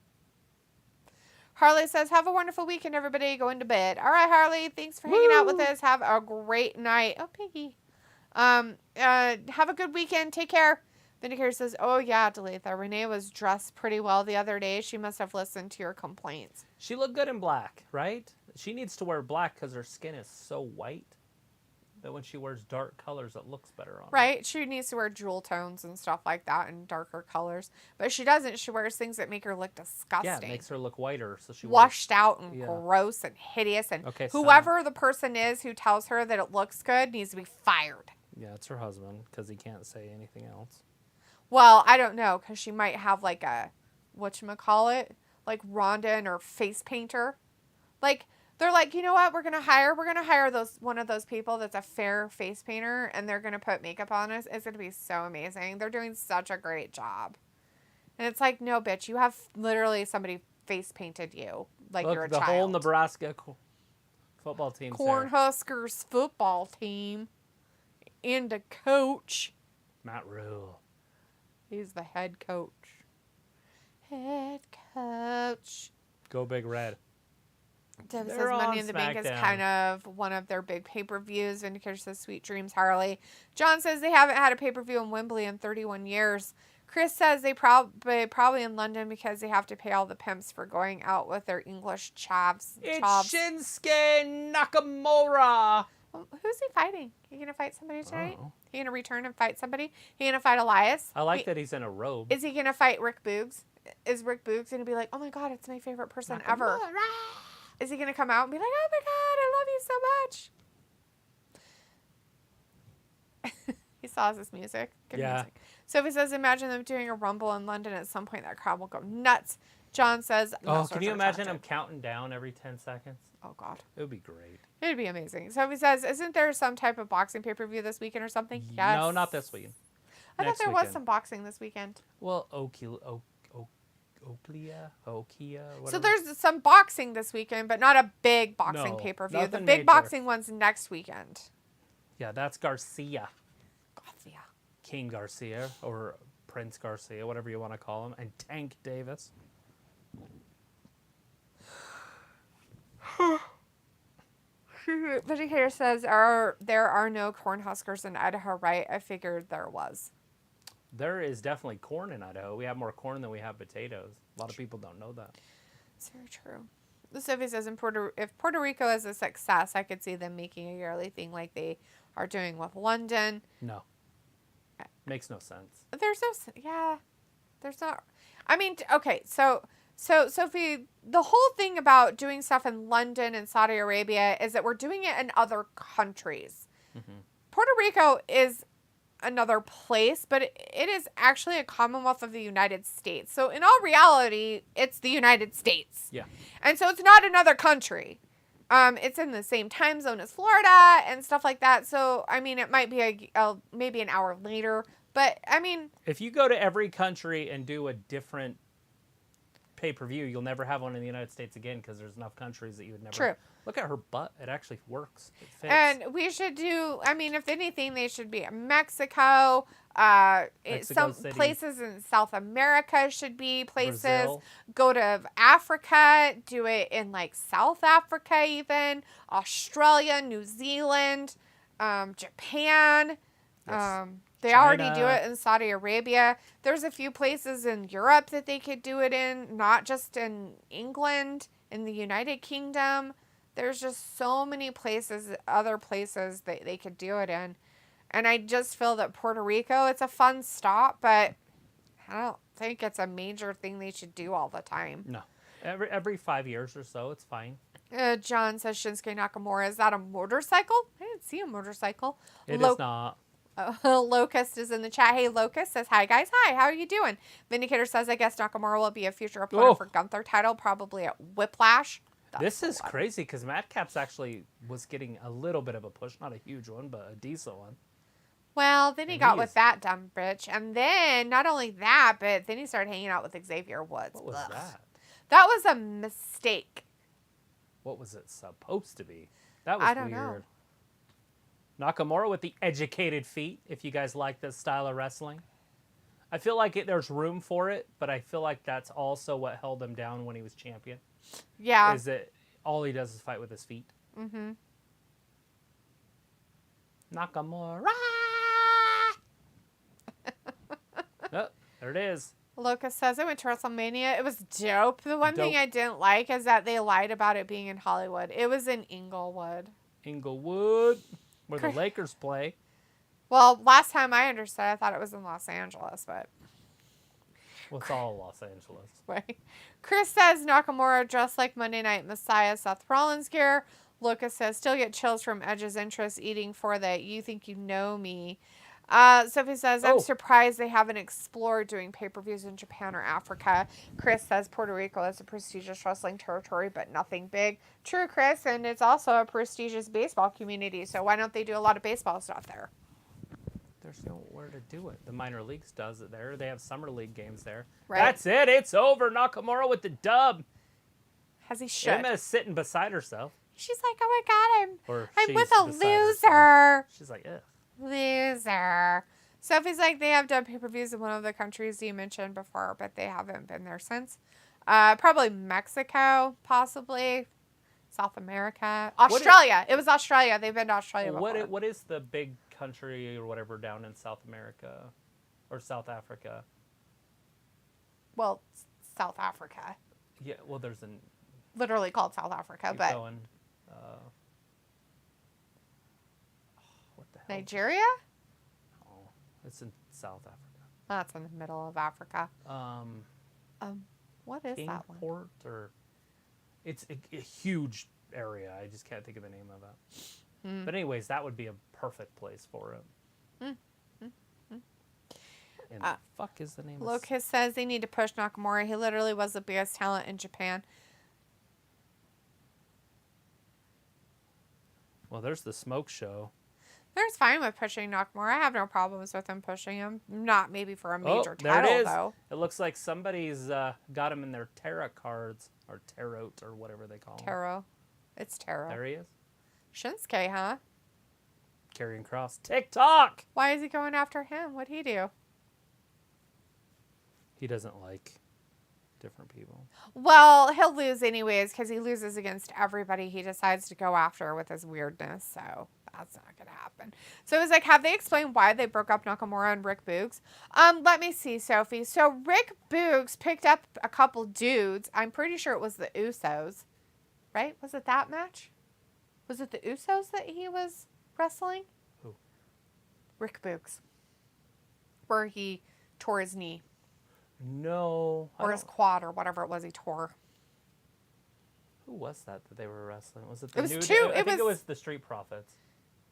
Harley says, have a wonderful weekend, everybody. Going to bed. All right, Harley. Thanks for hanging out with us. Have a great night. Oh, Piggy. Have a good weekend. Take care. Vindicator says, oh, yeah, Deletha. Renee was dressed pretty well the other day. She must have listened to your complaints. She looked good in black, right? She needs to wear black because her skin is so white that when she wears dark colors, it looks better on her. Right. She needs to wear jewel tones and stuff like that and darker colors. But she doesn't. She wears things that make her look disgusting. Yeah, it makes her look whiter. So she washed out and gross and hideous. And whoever the person is who tells her that it looks good needs to be fired. Yeah, it's her husband because he can't say anything else. Well, I don't know, because she might have like a, whatchamacallit, like Rhonda and her face painter. Like, they're like, you know what, we're going to hire one of those people that's a fair face painter, and they're going to put makeup on us. It's going to be so amazing. They're doing such a great job. And it's like, no, bitch, you have literally somebody face painted you like you're a child. The whole Nebraska football team. Cornhuskers football team. And a coach. Matt Rule. He's the head coach. Head coach. Go Big Red. Dev says Money in the Bank is kind of one of their big pay-per-views. Vindicator says Sweet Dreams, Harley. John says they haven't had a pay-per-view in Wembley in 31 years. Chris says they probably in London because they have to pay all the pimps for going out with their English chavs. It's Shinsuke Nakamura. Who's he fighting? He gonna fight somebody tonight? He gonna return and fight somebody? He gonna fight Elias? I like that he's in a robe. Is he gonna fight Rick Boogs? Is Rick Boogs gonna be like, oh my god, it's my favorite person ever? Is he gonna come out and be like, oh my god, I love you so much? He saw his music. Good music. Sophie says, imagine them doing a rumble in London. At some point, that crowd will go nuts. John says, can you imagine them counting down every 10 seconds? Oh, God. It would be great. It would be amazing. Sophie says, isn't there some type of boxing pay-per-view this weekend or something? Yes. No, not this weekend. I thought there was some boxing this weekend. Well, Okia, whatever. So there's some boxing this weekend, but not a big boxing pay-per-view. The big boxing one's next weekend. Yeah, that's Garcia. King Garcia, or Prince Garcia, whatever you want to call him, and Tank Davis. Vindicator says, there are no Cornhuskers in Idaho, right? I figured there was. There is definitely corn in Idaho. We have more corn than we have potatoes. A lot of people don't know that. It's very true. Sophie says, if Puerto Rico is a success, I could see them making a yearly thing like they are doing with London. No. Makes no sense. There's not. I mean, okay, so Sophie, the whole thing about doing stuff in London and Saudi Arabia is that we're doing it in other countries. Mm-hmm. Puerto Rico is another place, but it is actually a Commonwealth of the United States. So in all reality, it's the United States. Yeah. And so it's not another country. It's in the same time zone as Florida and stuff like that. So, I mean, it might be maybe an hour later. But, I mean... If you go to every country and do a different pay-per-view, you'll never have one in the United States again because there's enough countries that you would never... True. Look at her butt. It actually works. It fits. And we should do... I mean, if anything, they should be in Mexico. Some City. Places in South America should be places. Brazil. Go to Africa. Do it in, like, South Africa even. Australia, New Zealand, Japan. Yes. They China. already do it in Saudi Arabia. There's a few places in Europe that they could do it in, not just in England, in the United Kingdom. There's just so many places, other places that they could do it in. And I just feel that Puerto Rico, it's a fun stop, but I don't think it's a major thing they should do all the time. No. Every 5 years or so, it's fine. John says Shinsuke Nakamura, is that a motorcycle? I didn't see a motorcycle. It is not. Locust is in the chat. Hey, Locust says, hi, guys. Hi, how are you doing? Vindicator says, I guess Nakamura will be a future opponent for Gunther title, probably at Whiplash. This is crazy because Madcap's actually was getting a little bit of a push. Not a huge one, but a decent one. Well, then he got with that dumb bitch. And then, not only that, but then he started hanging out with Xavier Woods. What was that? That was a mistake. What was it supposed to be? That was weird. Know. Nakamura with the educated feet, if you guys like this style of wrestling. I feel like there's room for it, but I feel like that's also what held him down when he was champion. Yeah. Is that all he does is fight with his feet. Mm-hmm. Nakamura! Oh, there it is. Lucas says, I went to WrestleMania. It was dope. The one thing I didn't like is that they lied about it being in Hollywood. It was in Inglewood. Inglewood, where the Lakers play. Well, last time I understood, I thought it was in Los Angeles, but... Well, it's all Los Angeles. Right. Chris says, Nakamura dressed like Monday Night Messiah Seth Rollins gear. Lucas says, still get chills from Edge's interest eating for that You Think You Know Me. Sophie says, I'm surprised they haven't explored doing pay-per-views in Japan or Africa. Chris says Puerto Rico is a prestigious wrestling territory, but nothing big. True, Chris, and it's also a prestigious baseball community, so why don't they do a lot of baseball stuff there? There's nowhere to do it. The minor leagues does it there. They have summer league games there. Right. That's it. It's over. Nakamura with the dub. As he should. Emma's sitting beside herself. She's like, oh my God, I'm with a loser. Herself. She's like, ugh. Loser. Sophie's like, they have done pay-per-views in one of the countries you mentioned before, but they haven't been there since. Probably Mexico, possibly. South America. Australia. It was Australia. They've been to Australia before. What is the big country or whatever down in South America or South Africa? Well, South Africa. Yeah, well, there's an... Literally called South Africa, but... Going, what the hell? Nigeria? Oh, it's in South Africa. That's in the middle of Africa. What is that one? Kingport or... It's a huge area. I just can't think of the name of it. But anyways, that would be a perfect place for it. And the fuck is the name Lucas says they need to push Nakamura. He literally was the biggest talent in Japan. Well, there's the smoke show. There's fine with pushing Nakamura. I have no problems with him pushing him. Not maybe for a major there title, it is. though. It looks like somebody's got him in their tarot cards. Or tarot, or whatever they call him. Tarot. It's tarot. There he is. Shinsuke, huh? Karrion Kross. TikTok! Why is he going after him? What'd he do? He doesn't like different people. Well, he'll lose anyways because he loses against everybody he decides to go after with his weirdness. So that's not going to happen. So it was like, have they explained why they broke up Nakamura and Rick Boogs? Let me see, Sophie. So Rick Boogs picked up a couple dudes. I'm pretty sure it was the Usos, right? Was it that match? Was it the Usos that he was wrestling? Who? Rick Boogs. Where he tore his knee. No. Or his quad or whatever it was he tore. Who was that they were wrestling? Was it the It was New two. Day? I think it was the Street Profits.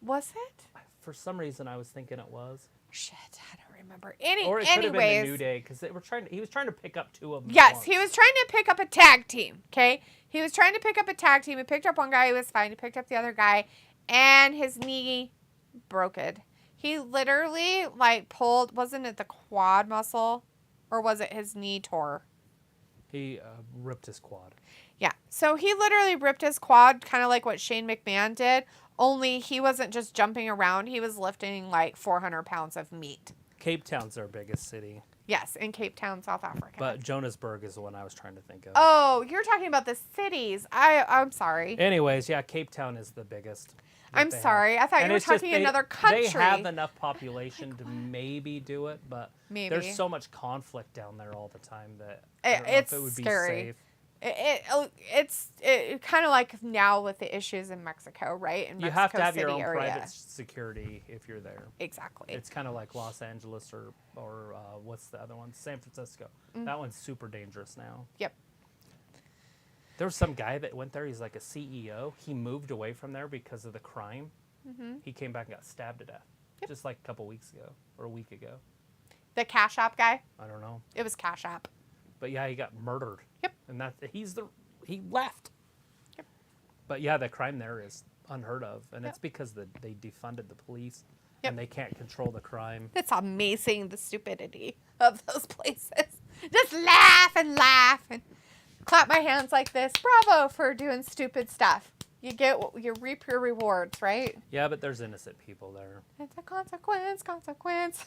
Was it? For some reason, I was thinking it was. Shit, I don't remember. Or it could have been the New Day because he was trying to pick up two of them. Yes, he was trying to pick up a tag team. Okay, he was trying to pick up a tag team. He picked up one guy who was fine. He picked up the other guy, and his knee broke it. He literally pulled. Wasn't it the quad muscle, or was it his knee tore? He ripped his quad. Yeah, so he literally ripped his quad, kind of like what Shane McMahon did. Only he wasn't just jumping around. He was lifting 400 pounds of meat. Cape Town's our biggest city. Yes, in Cape Town, South Africa. But Johannesburg is the one I was trying to think of. Oh, you're talking about the cities. I'm sorry. Anyways, yeah, Cape Town is the biggest. I'm sorry. I thought you were talking another country. They have enough population to maybe do it, but there's so much conflict down there all the time that I don't know if it would scary. be safe. It's kind of like now with the issues in Mexico, right? In you Mexico have to have City your own area. private security if you're there. Exactly. It's kind of like Los Angeles or what's the other one? San Francisco. Mm-hmm. That one's super dangerous now. Yep. There was some guy that went there. He's like a CEO. He moved away from there because of the crime. Mm-hmm. He came back and got stabbed to death. Yep. Just like a couple weeks ago or a week ago. The Cash App guy? I don't know. It was Cash App. But yeah, he got murdered. Yep. And he left. Yep. But yeah, the crime there is unheard of, and it's because they defunded the police, and they can't control the crime. It's amazing the stupidity of those places. Just laugh and clap my hands like this. Bravo for doing stupid stuff. You reap your rewards, right? Yeah, but there's innocent people there. It's a consequence.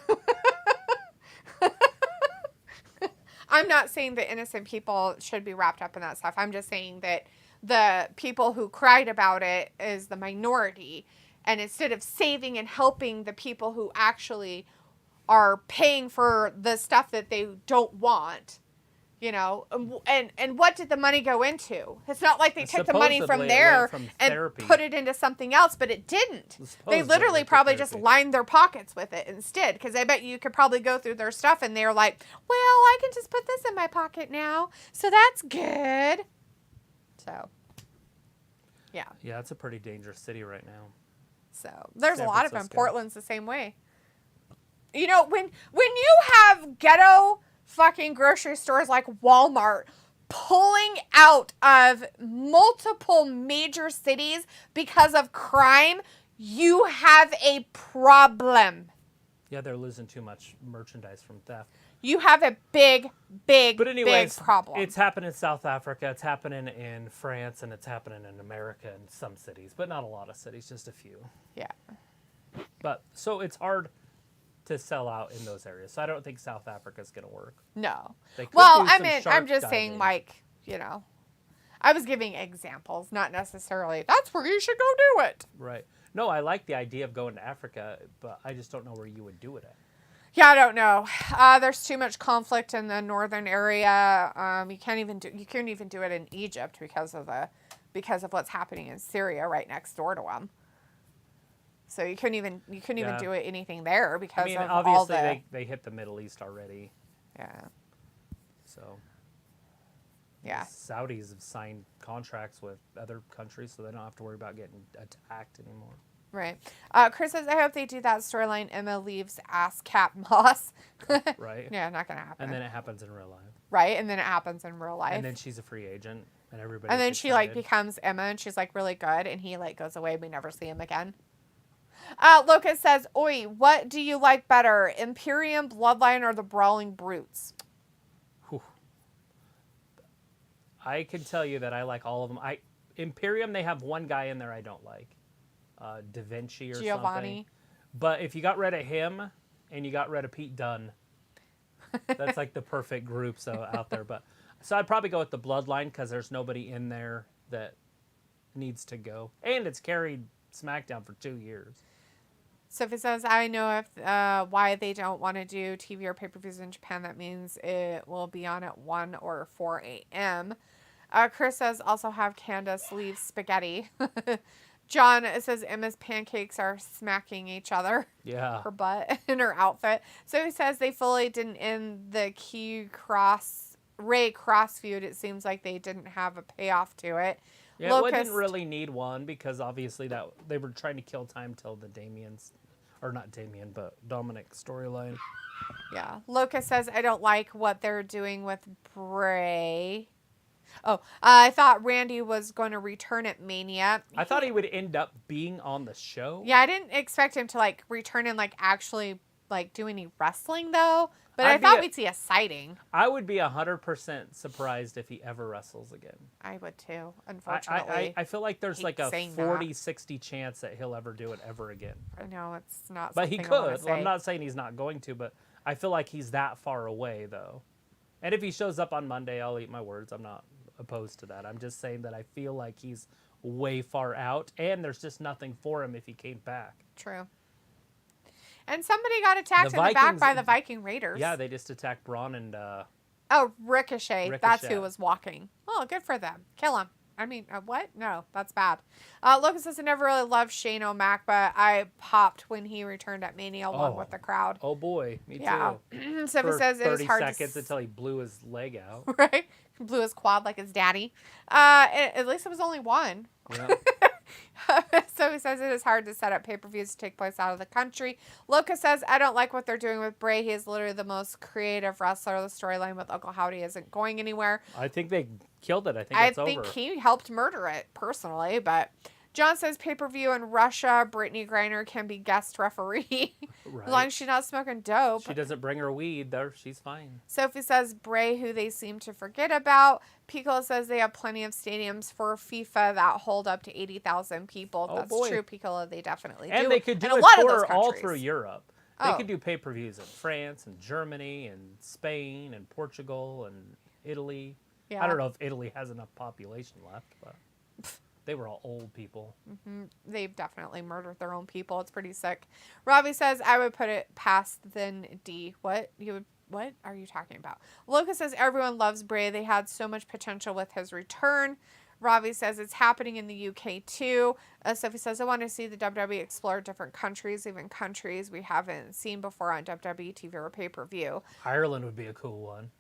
I'm not saying that innocent people should be wrapped up in that stuff. I'm just saying that the people who cried about it is the minority. And instead of saving and helping the people who actually are paying for the stuff that they don't want, and what did the money go into? It's not like they took the money from there and put it into something else, but it didn't. They literally probably just lined their pockets with it instead, because I bet you could probably go through their stuff and they're like, well, I can just put this in my pocket now, so that's good. So, yeah. Yeah, it's a pretty dangerous city right now. So, there's a lot of them. Portland's the same way. When you have ghetto fucking grocery stores like Walmart pulling out of multiple major cities because of crime, you have a problem. Yeah, they're losing too much merchandise from theft. You have a big problem. It's happening in South Africa, it's happening in France, and it's happening in America in some cities, but not a lot of cities, just a few. Yeah. But so it's hard to sell out in those areas. So I don't think South Africa's going to work. No. Well, I'm just saying, I was giving examples, not necessarily, that's where you should go do it. Right. No, I like the idea of going to Africa, but I just don't know where you would do it at. Yeah, I don't know. There's too much conflict in the northern area. You can't even do it in Egypt because of what's happening in Syria right next door to them. So you couldn't even do anything there because of all the... obviously they hit the Middle East already. Yeah. So. Yeah. Saudis have signed contracts with other countries, so they don't have to worry about getting attacked anymore. Right. Chris says, I hope they do that storyline. Emma leaves ass Cap Moss. Right. Yeah, not going to happen. And then it happens in real life. Right, and then it happens in real life. And then she's a free agent, and everybody. And then she becomes Emma, and she's really good, and he goes away. And we never see him again. Lucas says, Oi, what do you like better, Imperium, Bloodline, or the Brawling Brutes? Whew. I can tell you that I like all of them. Imperium, they have one guy in there I don't like. Da Vinci or Giovanni. something. But if you got rid of him and you got rid of Pete Dunne, that's like the perfect group out there. But So I'd probably go with the bloodline because there's nobody in there that needs to go. And it's carried SmackDown for 2 years. Sophie says, I know if why they don't want to do TV or pay-per-views in Japan. That means it will be on at 1 or 4 a.m. Chris says, also have Candace leave spaghetti. John says Emma's pancakes are smacking each other. Yeah. Her butt in her outfit. So he says they fully didn't end the Rey Kross feud. It seems like they didn't have a payoff to it. Yeah, Locust, it didn't really need one because obviously that they were trying to kill time till the Dominik storyline. Yeah. Locust says, I don't like what they're doing with Bray. Oh, I thought Randy was going to return at Mania. I thought he would end up being on the show. Yeah, I didn't expect him to like return and like actually like do any wrestling though. But I thought we'd see a sighting. I would be 100% surprised if he ever wrestles again. I would too, unfortunately. I feel like there's like a 40-60 chance that he'll ever do it ever again. I know, it's not But he something could. Well, I'm not saying he's not going to, but I feel like he's that far away, though. And if he shows up on Monday, I'll eat my words. I'm not opposed to that. I'm just saying that I feel like he's way far out, and there's just nothing for him if he came back. True. And somebody got attacked in the back by the Viking Raiders. Yeah, they just attacked Braun and... Ricochet. That's who was walking. Oh, good for them. Kill him. I mean, what? No, that's bad. Lucas says, I never really loved Shane O'Mac, but I popped when he returned at Mania along with the crowd. Oh, boy. Me too. So he says it is hard 30 seconds until he blew his leg out. Right? Blew his quad like his daddy. At least it was only one. Yeah. So he says it is hard to set up pay-per-views to take place out of the country. Lucas says, I don't like what they're doing with Bray. He is literally the most creative wrestler. The storyline with Uncle Howdy isn't going anywhere. I think they killed it. I think it's over. I think he helped murder it, personally. But John says pay-per-view in Russia, Brittany Griner can be guest referee. Right. As long as she's not smoking dope. She doesn't bring her weed, though. She's fine. Sophie says Bray, who they seem to forget about. Pico says they have plenty of stadiums for FIFA that hold up to 80,000 people. That's true, Pico. They definitely do. And they could do a it for all through Europe. They could do pay-per-views in France and Germany and Spain and Portugal and Italy. Yeah. I don't know if Italy has enough population left, but they were all old people. Mm-hmm. They've definitely murdered their own people. It's pretty sick. Robbie says, I would put it past then D. What are you talking about? Lucas says, everyone loves Bray. They had so much potential with his return. Robbie says, it's happening in the UK too. Sophie says, I want to see the WWE explore different countries, even countries we haven't seen before on WWE TV or pay-per-view. Ireland would be a cool one.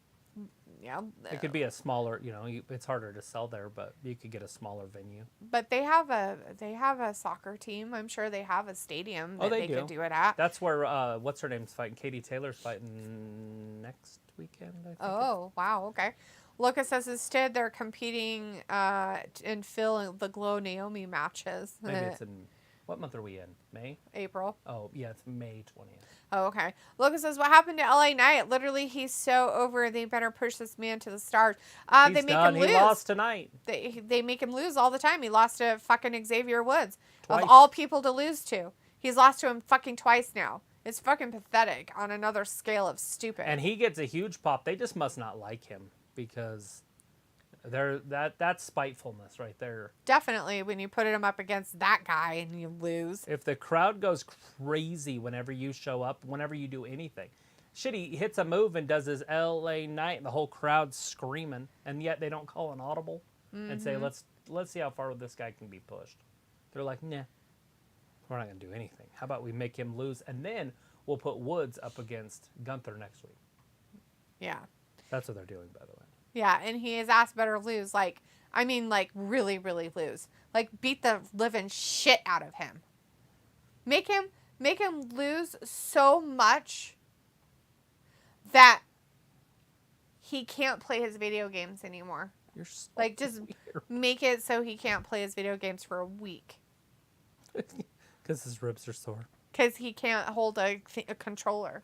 Yeah. It could be a smaller, it's harder to sell there, but you could get a smaller venue. But they have a soccer team. I'm sure they have a stadium that they could do it at. That's where what's her name's fighting? Katie Taylor's fighting next weekend, I think. Oh, wow. Okay. Lucas says instead they're competing in Phil the Glow Naomi matches. Maybe it's in what month are we in? May? April. Oh, yeah, it's May 20th. Oh, okay. Lucas says, what happened to LA Knight? Literally, he's so over. They better push this man to the stars. He's they make done. him lose. He lost tonight. They make him lose all the time. He lost to fucking Xavier Woods. Twice. Of all people to lose to. He's lost to him fucking twice now. It's fucking pathetic on another scale of stupid. And he gets a huge pop. They just must not like him because that's spitefulness right there. Definitely when you put him up against that guy and you lose. If the crowd goes crazy whenever you show up, whenever you do anything. Shit, he hits a move and does his LA Knight and the whole crowd's screaming, and yet they don't call an audible and say, let's see how far this guy can be pushed. They're like, nah, we're not going to do anything. How about we make him lose, and then we'll put Woods up against Gunther next week. Yeah. That's what they're doing, by the way. Yeah, and his ass better lose. Really, really lose. Beat the living shit out of him. Make him lose so much that he can't play his video games anymore. You're so just weird. Make it so he can't play his video games for a week. Because his ribs are sore. Because he can't hold a controller.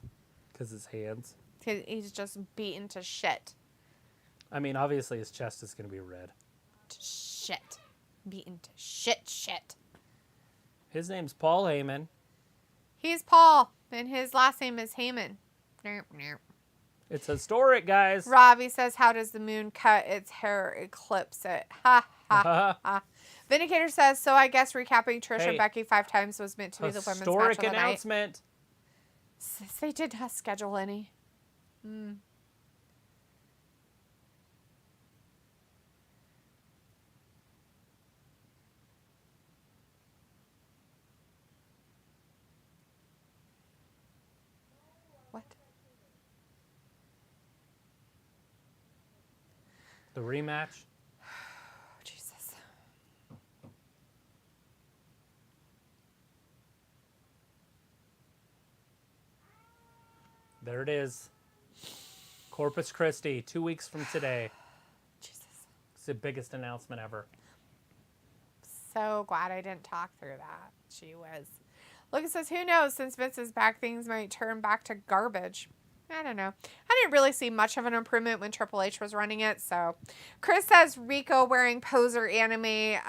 Because his hands. He's just beaten to shit. I mean, obviously his chest is going to be red. Shit. Beaten to shit. His name's Paul Heyman. He's Paul, and his last name is Heyman. It's historic, guys. Robbie says, how does the moon cut its hair eclipse it? Ha, ha, ha. Vindicator says, so I guess recapping Trish and Becky 5 times was meant to be the women's match of the night. Historic announcement. Since they did not schedule any. What? The rematch. Jesus. There it is. Corpus Christi, 2 weeks from today. Jesus. It's the biggest announcement ever. So glad I didn't talk through that. She was. Lucas says, who knows? Since Vince is back, things might turn back to garbage. I don't know. I didn't really see much of an improvement when Triple H was running it. So, Chris says Rico wearing poser anime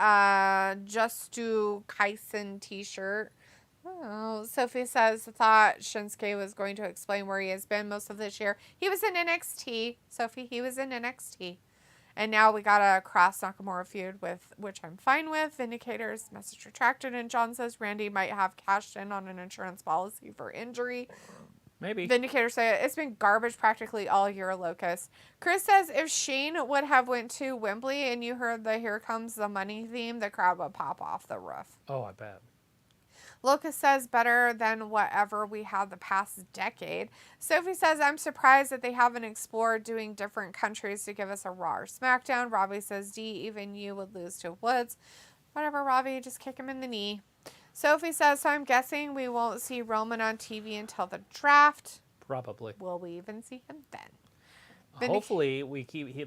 Justu Kaisen t-shirt. Oh, Sophie says thought Shinsuke was going to explain where he has been most of this year. He was in NXT. Sophie, he was in NXT. And now we got a Kross Nakamura feud, which I'm fine with. Vindicator's message retracted, and John says Randy might have cashed in on an insurance policy for injury. Maybe. Vindicator says it's been garbage practically all year, Locust. Chris says if Shane would have went to Wembley and you heard the Here Comes the Money theme, the crowd would pop off the roof. Oh, I bet. Locust says better than whatever we had the past decade. Sophie says, I'm surprised that they haven't explored doing different countries to give us a Raw or Smackdown. Robbie says, D, even you would lose to Woods. Whatever, Robbie, just kick him in the knee. Sophie says, so I'm guessing we won't see Roman on TV until the draft. Probably. Will we even see him then? Hopefully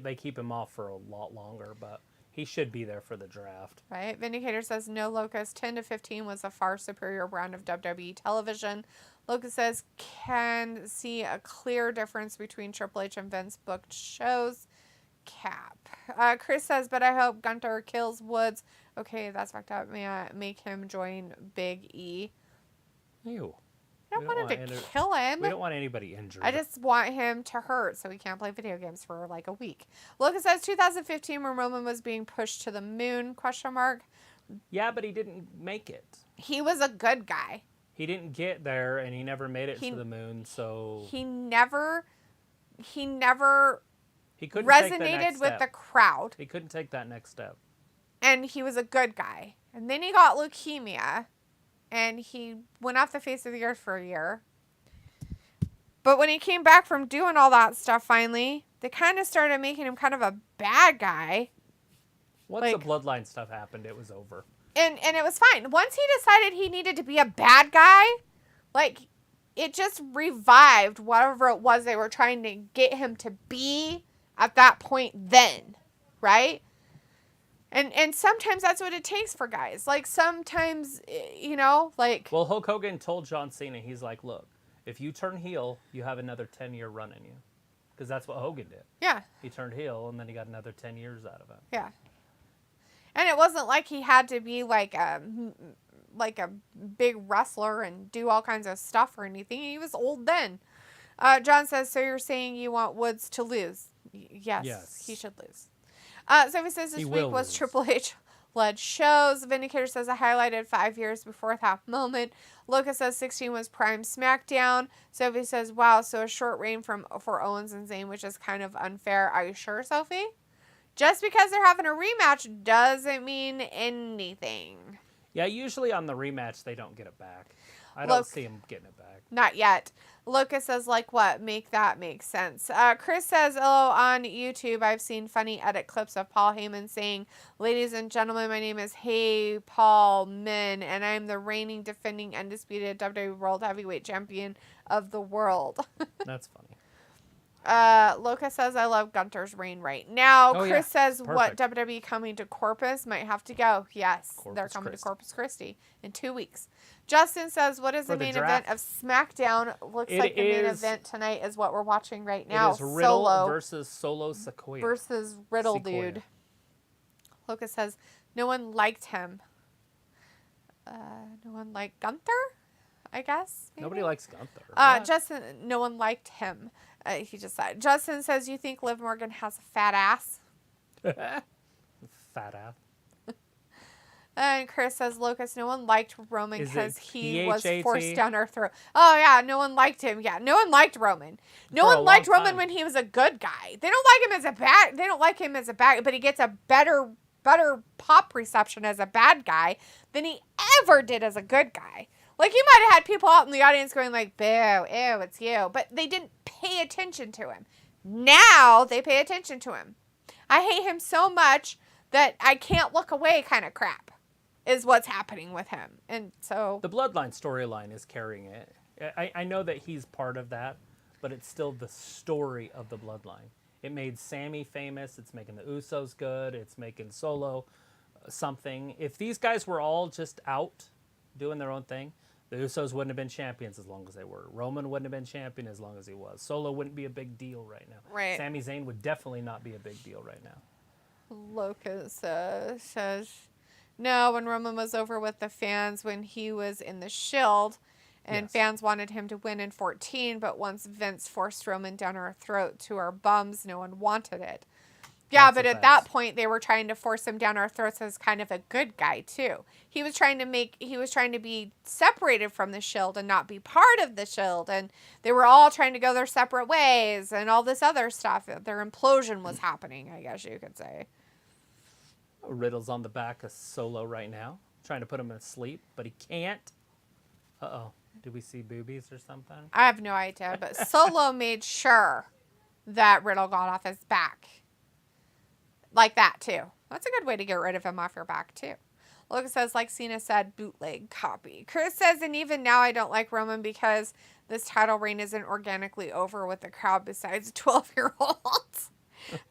they keep him off for a lot longer, but he should be there for the draft. Right. Vindicator says, no, Locust. 10 to 15 was a far superior brand of WWE television. Locust says, can see a clear difference between Triple H and Vince booked shows. Cap. Chris says, but I hope Gunter kills Woods. Okay, that's fucked up. May I make him join Big E? Ew. I don't want him to kill him. We don't want anybody injured. I just want him to hurt so he can't play video games for like a week. Lucas says 2015 when Roman was being pushed to the moon, ? Yeah, but he didn't make it. He was a good guy. He didn't get there and he never made it to the moon, so... He never He couldn't resonated with the crowd. He couldn't take that next step. And he was a good guy. And then he got leukemia. And he went off the face of the earth for a year. But when he came back from doing all that stuff finally, they kind of started making him kind of a bad guy. Once the bloodline stuff happened, it was over. And it was fine. Once he decided he needed to be a bad guy, like, it just revived whatever it was they were trying to get him to be at that point then. Right? And sometimes that's what it takes for guys. Like, sometimes, you know, like... Well, Hulk Hogan told John Cena, he's like, look, if you turn heel, you have another 10-year run in you. Because that's what Hogan did. Yeah. He turned heel, and then he got another 10 years out of it. Yeah. And it wasn't like he had to be, like a big wrestler and do all kinds of stuff or anything. He was old then. John says, so you're saying you want Woods to lose? Yes. He should lose. Sophie says this week was Triple H-led shows. Vindicator says I highlighted 5 years before that moment. Lucas says 16 was prime SmackDown. Sophie says, wow, so a short reign for Owens and Zayn, which is kind of unfair. Are you sure, Sophie? Just because they're having a rematch doesn't mean anything. Yeah, usually on the rematch, they don't get it back. I don't see them getting it back. Not yet. Lucas says, like what? Make that make sense. Chris says, hello, on YouTube, I've seen funny edit clips of Paul Heyman saying, ladies and gentlemen, my name is Hey Paul Min, and I'm the reigning, defending, undisputed WWE World Heavyweight Champion of the world. That's funny. Lucas says, I love Gunter's reign right now. Oh, Chris says, what, WWE coming to Corpus? Might have to go. Yes, they're coming to Corpus Christi in 2 weeks. Justin says, what is the main event of SmackDown? Looks like the main event tonight is what we're watching right now. It is Riddle versus Solo Sikoa. Versus Riddle, dude. Lucas says, no one liked him. No one liked Gunther? I guess. Maybe? Nobody likes Gunther. Justin, no one liked him. He just said. Justin says, you think Liv Morgan has a fat ass? Fat ass. And Chris says, Lucas, no one liked Roman because he was PHAT? forced down our throat. Oh, yeah, no one liked him. Yeah, no one liked Roman. No one liked Roman when he was a good guy. They don't like him as a bad. They don't like him as a bad, but he gets a better pop reception as a bad guy than he ever did as a good guy. Like, you might have had people out in the audience going like, boo, ew, it's you. But they didn't pay attention to him. Now they pay attention to him. I hate him so much that I can't look away kind of crap is what's happening with him. And so the bloodline storyline is carrying it. I know that he's part of that, but it's still the story of the bloodline. It made Sammy famous. It's making the Usos good. It's making Solo something. If these guys were all just out doing their own thing, the Usos wouldn't have been champions as long as they were. Roman wouldn't have been champion as long as he was. Solo wouldn't be a big deal right now. Right. Sami Zayn would definitely not be a big deal right now. Locus says, no, when Roman was over with the fans when he was in the Shield, and fans wanted him to win in 14, but once Vince forced Roman down our throat to our bums, no one wanted it. Yeah, but at that point, they were trying to force him down our throats as kind of a good guy, too. He was trying to be separated from the Shield and not be part of the Shield, and they were all trying to go their separate ways and all this other stuff. Their implosion was happening, I guess you could say. Riddle's on the back of Solo right now, trying to put him to sleep, but he can't. Uh-oh. Did we see boobies or something? I have no idea, but Solo made sure that Riddle got off his back. Like that, too. That's a good way to get rid of him off your back, too. Lucas says, like Cena said, bootleg copy. Chris says, and even now I don't like Roman because this title reign isn't organically over with the crowd besides 12-year-olds.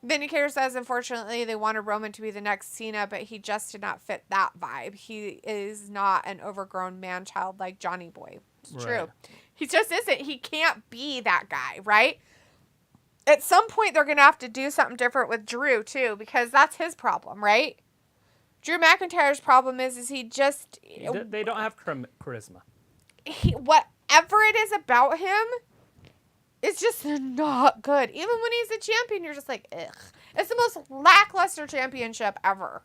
Vindicator says, unfortunately, they wanted Roman to be the next Cena, but he just did not fit that vibe. He is not an overgrown man-child like Johnny Boy. It's true. He just isn't. He can't be that guy, right? At some point, they're going to have to do something different with Drew, too, because that's his problem, right? Drew McIntyre's problem is he just... They don't have charisma. Whatever it is about him... It's just not good. Even when he's a champion, you're just like, ugh. It's the most lackluster championship ever.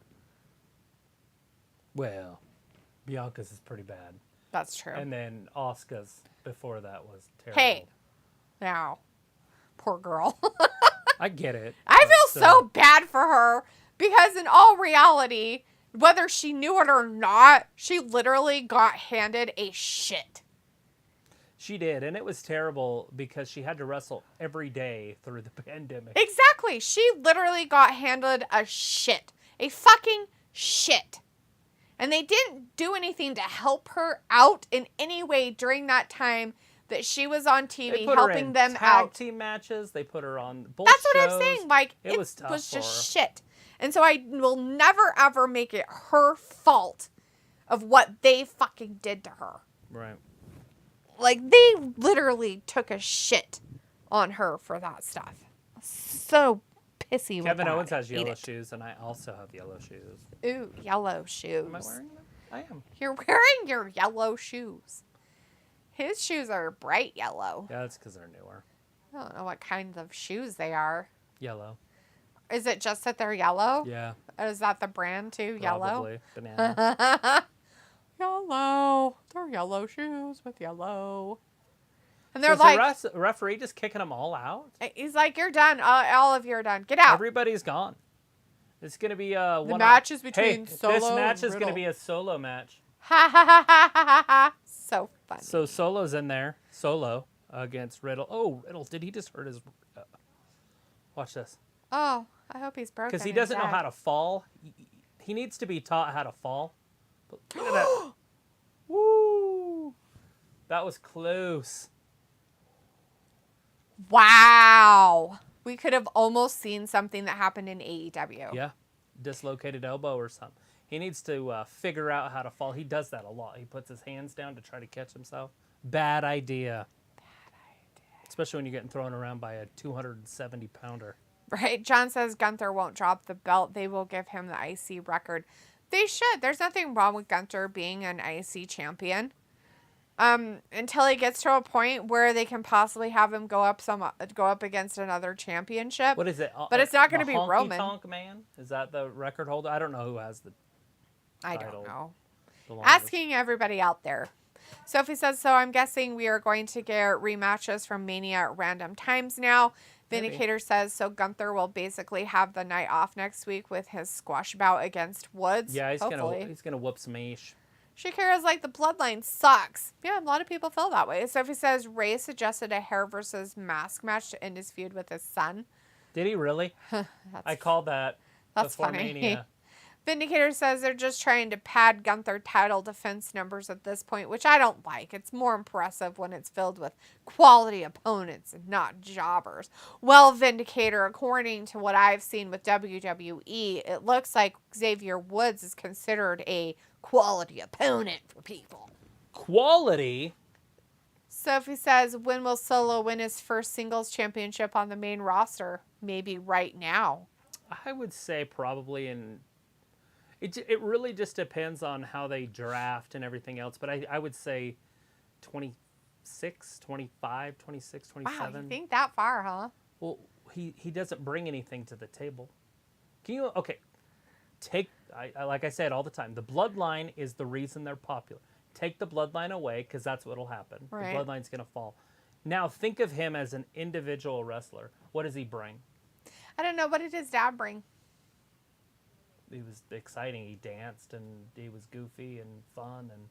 Well, Bianca's is pretty bad. That's true. And then Asuka's before that was terrible. Hey, now, poor girl. I get it. I feel so bad for her because in all reality, whether she knew it or not, she literally got handed a shit. She did, and it was terrible because she had to wrestle every day through the pandemic. Exactly. She literally got handed a shit. A fucking shit. And they didn't do anything to help her out in any way during that time that she was on TV helping them out. Tag team matches. They put her on both That's what shows. I'm saying. Like, it was tough just shit. And so I will never, ever make it her fault of what they fucking did to her. Right. Like, they literally took a shit on her for that stuff. So pissy with Kevin that. Owens has yellow shoes, and I also have yellow shoes. Ooh, yellow shoes. Am I wearing them? I am. You're wearing your yellow shoes. His shoes are bright yellow. Yeah, that's because they're newer. I don't know what kinds of shoes they are. Yellow. Is it just that they're yellow? Yeah. Is that the brand too? Yellow? Probably. Banana. Yellow. They're yellow shoes with yellow. And they're so like... the referee just kicking them all out? He's like, you're done. All of you are done. Get out. Everybody's gone. It's going to be a... The match is between Solo this match and is going to be a solo match. Ha ha ha ha ha ha. So funny. So Solo's in there. Solo against Riddle. Oh, Riddle, did he just hurt his... watch this. Oh, I hope he's broken. Because he doesn't know how to fall. He needs to be taught how to fall. But look at that. Woo! That was close. Wow. We could have almost seen something that happened in AEW. Yeah. Dislocated elbow or something. He needs to figure out how to fall. He does that a lot. He puts his hands down to try to catch himself. Bad idea. Bad idea. Especially when you're getting thrown around by a 270-pounder. Right. John says Gunther won't drop the belt. They will give him the IC record. They should. There's nothing wrong with Gunther being an IC champion. until he gets to a point where they can possibly have him go up against another championship. What is it? But it's not going to be Honky Roman. Tonk Man? Is that the record holder? I don't know who has the I title. don't know. The longest. Asking everybody out there. Sophie says, so I'm guessing we are going to get rematches from Mania at random times now. Vindicator says, so Gunther will basically have the night off next week with his squash bout against Woods. Yeah, he's gonna whoop some ish. Shakira's like, the bloodline sucks. Yeah, a lot of people feel that way. Sophie says, Rey suggested a hair versus mask match to end his feud with his son. Did he really? I called that before funny. Mania. Vindicator says they're just trying to pad Gunther title defense numbers at this point, which I don't like. It's more impressive when it's filled with quality opponents and not jobbers. Well, Vindicator, according to what I've seen with WWE, it looks like Xavier Woods is considered a quality opponent for people. Quality? Sophie says, when will Solo win his first singles championship on the main roster? Maybe right now. I would say probably in... It really just depends on how they draft and everything else, but I would say 26, 25, 26, 27. Wow, you think that far, huh? Well, he doesn't bring anything to the table. Can you... Okay, like I said all the time, the bloodline is the reason they're popular. Take the bloodline away, because that's what'll happen. Right. The bloodline's going to fall. Now, think of him as an individual wrestler. What does he bring? I don't know. What did his dad bring? He was exciting. He danced, and he was goofy and fun, and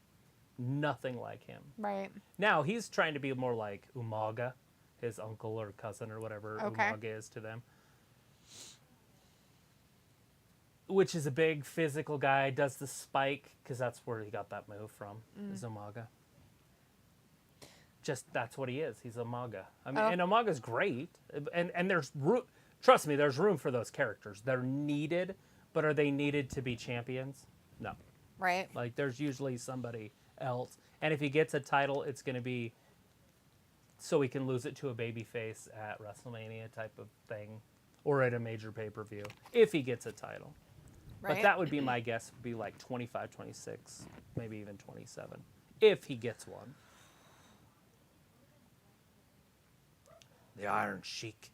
nothing like him. Right. Now, he's trying to be more like Umaga, his uncle or cousin or whatever Umaga is to them. Which is a big physical guy, does the spike, because that's where he got that move from, is Umaga. Just, that's what he is. He's Umaga. I mean, and Umaga's great. And there's room, trust me, there's room for those characters. They're needed, but are they needed to be champions? No. Right. Like, there's usually somebody else. And if he gets a title, it's going to be so he can lose it to a babyface at WrestleMania type of thing, or at a major pay-per-view, if he gets a title. Right. But that would be my guess, would be like 25, 26, maybe even 27, if he gets one. The Iron Sheik.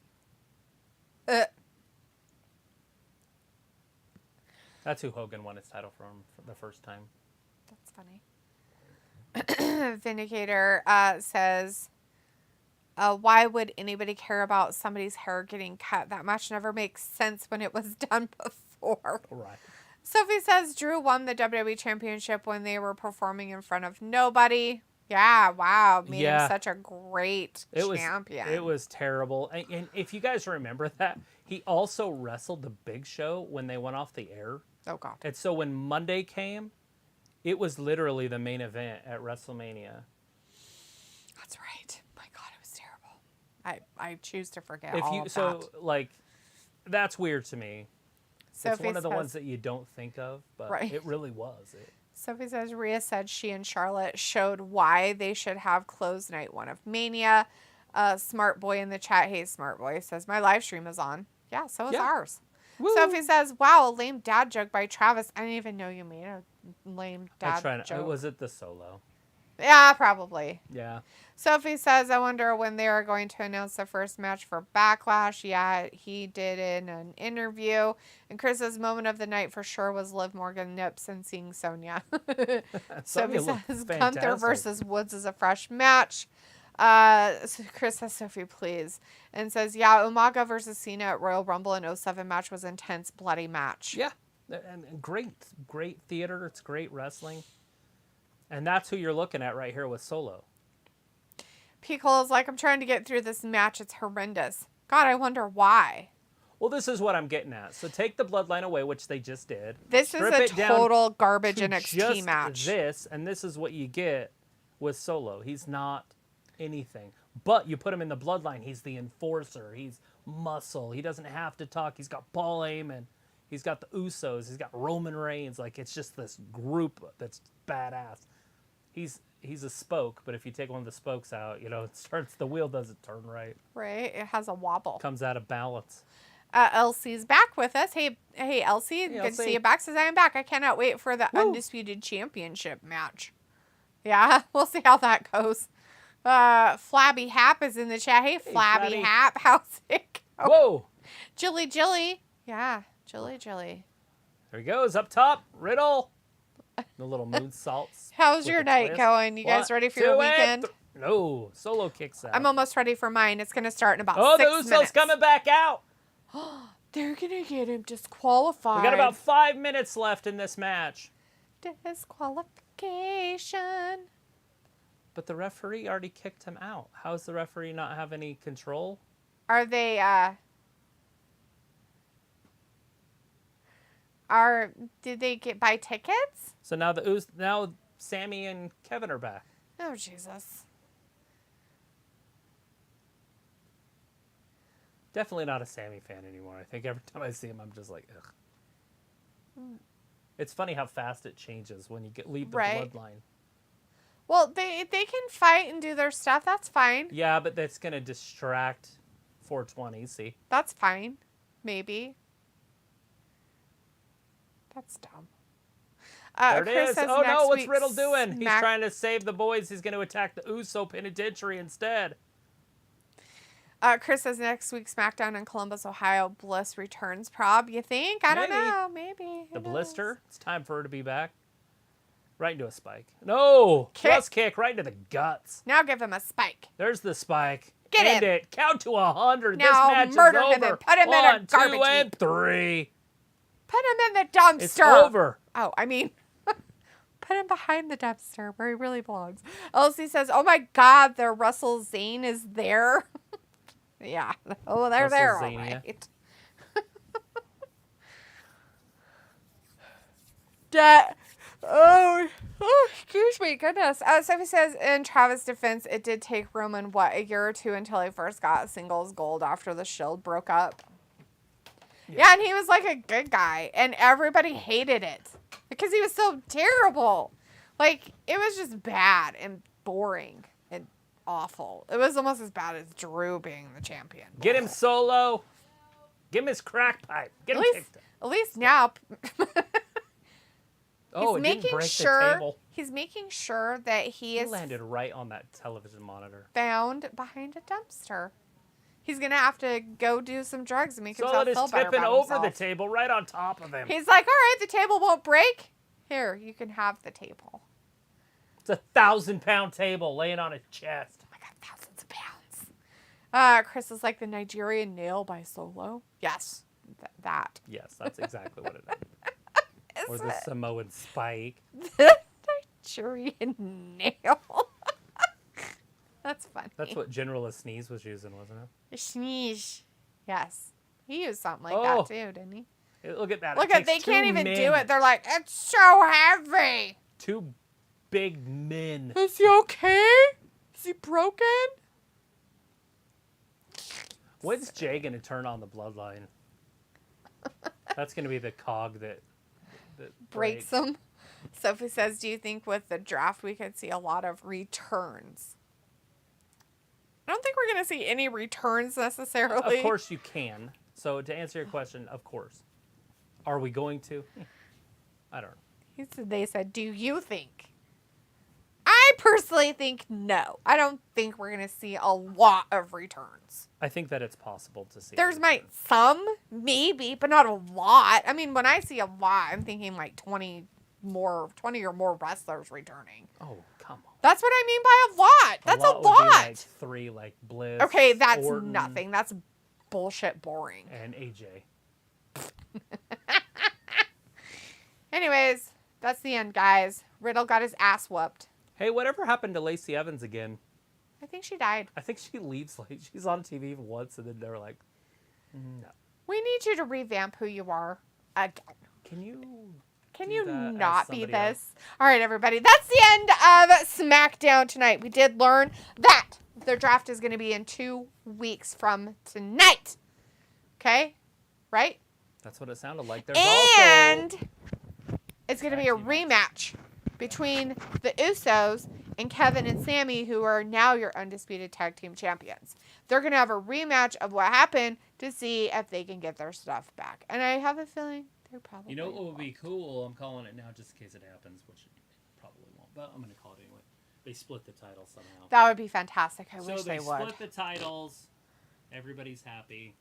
That's who Hogan won his title from for the first time. That's funny. Vindicator says, why would anybody care about somebody's hair getting cut? That match never makes sense when it was done before. Right. Sophie says Drew won the WWE Championship when they were performing in front of nobody. Yeah, wow. Made him such a great champion. It was terrible. And if you guys remember that, he also wrestled the Big Show when they went off the air. Oh, God. And so when Monday came, it was literally the main event at WrestleMania. That's right. My God, it was terrible. I choose to forget all of that. So, like, that's weird to me. Sophie it's one of the ones that you don't think of, but it really was. Sophie says Rhea said she and Charlotte showed why they should have closed night one of Mania. Smart Boy in the chat, hey, Smart Boy, says my live stream is on. Yeah, so is ours. Woo. Sophie says, wow, a lame dad joke by Travis. I didn't even know you made a lame dad joke. Was it the Solo? Yeah, probably. Yeah. Sophie says, I wonder when they are going to announce the first match for Backlash. Yeah, he did in an interview. And Chris's moment of the night for sure was Liv Morgan nips and seeing Sonya. Sophie says, Gunther versus Woods is a fresh match. Chris says, Sophie, please. And says, yeah, Umaga versus Cena at Royal Rumble in 07 match was intense, bloody match. Yeah. And great theater. It's great wrestling. And that's who you're looking at right here with Solo. P. Cole is like, I'm trying to get through this match. It's horrendous. God, I wonder why. Well, this is what I'm getting at. So take the bloodline away, which they just did. This is a total garbage NXT match. And this is what you get with Solo. He's not anything. But you put him in the bloodline. He's the enforcer. He's muscle. He doesn't have to talk. He's got Paul Heyman. He's got the Usos. He's got Roman Reigns. Like, it's just this group that's badass. He's a spoke, but if you take one of the spokes out, the wheel doesn't turn right. Right, it has a wobble. Comes out of balance. Elsie's back with us. Hey, Elsie, good to see you back. Says I am back. I cannot wait for the Undisputed Championship match. Yeah, we'll see how that goes. Flabby Hap is in the chat. Hey, Flabby Flabby. Hap. How's it going? Whoa. Jilly. Yeah, Jilly. There he goes, up top. Riddle. The little moonsaults. How's with your the night twist. going? You guys ready for your 1, 2, weekend? No. Solo kicks out. I'm almost ready for mine. It's going to start in about Oh, 6 the Usos minutes. coming back out. They're going to get him disqualified. We got about 5 minutes left in this match. Disqualification. But the referee already kicked him out. How does the referee not have any control? Are they, did they buy tickets? So now now Sammy and Kevin are back. Oh, Jesus. Definitely not a Sammy fan anymore. I think every time I see him, I'm just like, ugh. It's funny how fast it changes when you leave the bloodline. Well, they can fight and do their stuff. That's fine. Yeah, but that's going to distract 420, see? That's fine. Maybe. That's dumb. There it Chris is. says Oh, next no, what's week's Riddle doing? He's trying to save the boys. He's going to attack the Uso Penitentiary instead. Chris says next week SmackDown in Columbus, Ohio. Bliss returns. Prob, you think? I don't know. Maybe. The blister. It's time for her to be back. Right into a spike. No! Cross kick right into the guts. Now give him a spike. There's the spike. Get End him. it. Count to 100. Now this match murder is him over. and put him in a 1, 2, garbage and heap. 3. Put him in the dumpster. It's over. Oh, I mean, put him behind the dumpster where he really belongs. Elsie says, oh my God, their Russell Zane is there. Yeah. Oh, they're there. All right. Excuse me, goodness. Sophie says, in Travis' defense, it did take Roman, a year or two until he first got singles gold after the Shield broke up. Yeah, and he was like a good guy, and everybody hated it because he was so terrible. Like, it was just bad and boring and awful. It was almost as bad as Drew being the champion. Get him Solo. Give him his crack pipe. Get him kicked. At least now... Oh, he's it didn't break the table. He's making sure that he is landed right on that television monitor. Found behind a dumpster. He's gonna have to go do some drugs and make himself Solid feel is better tipping about over himself. the table right on top of him. He's like, all right, the table won't break. Here, you can have the table. It's a 1,000-pound table laying on his chest. Oh my God, thousands of pounds. Chris is like the Nigerian nail by Solo. Yes, that. Yes, that's exactly what it is. Or the Samoan spike. Nigerian nail. That's funny. That's what General Sneeze was using, wasn't it? Sneeze. Yes. He used something like that too, didn't he? Look at that. Look at, they can't even do it. They're like, it's so heavy. 2 big men. Is he okay? Is he broken? When's Jay going to turn on the bloodline? That's going to be the cog that breaks them. Sophie says, do you think with the draft we could see a lot of returns? I don't think we're going to see any returns necessarily. Of course you can. So to answer your question, of course. Are we going to? I don't know. They said, do you think? I personally think no. I don't think we're going to see a lot of returns. I think that it's possible to see. There's some, maybe, but not a lot. I mean, when I see a lot, I'm thinking like 20 or more wrestlers returning. Oh, come on. That's what I mean by a lot. That's a lot. Would be like 3, like Bliss. Okay, that's Orton, nothing. That's bullshit boring. And AJ. Anyways, that's the end, guys. Riddle got his ass whooped. Hey, whatever happened to Lacey Evans again? I think she died. I think she leaves, like, she's on TV once, and then they're like, no. We need you to revamp who you are again. Can you not be this? All right, everybody. That's the end of SmackDown tonight. We did learn that their draft is going to be in 2 weeks from tonight. Okay? Right? That's what it sounded like. There's and also... it's going to be a rematch between the Usos and Kevin and Sammy, who are now your undisputed tag team champions. They're going to have a rematch of what happened to see if they can get their stuff back. And I have a feeling they're probably what would be cool? I'm calling it now just in case it happens, which it probably won't, but I'm going to call it anyway. They split the titles somehow. That would be fantastic. I wish they they would. split the titles. Everybody's happy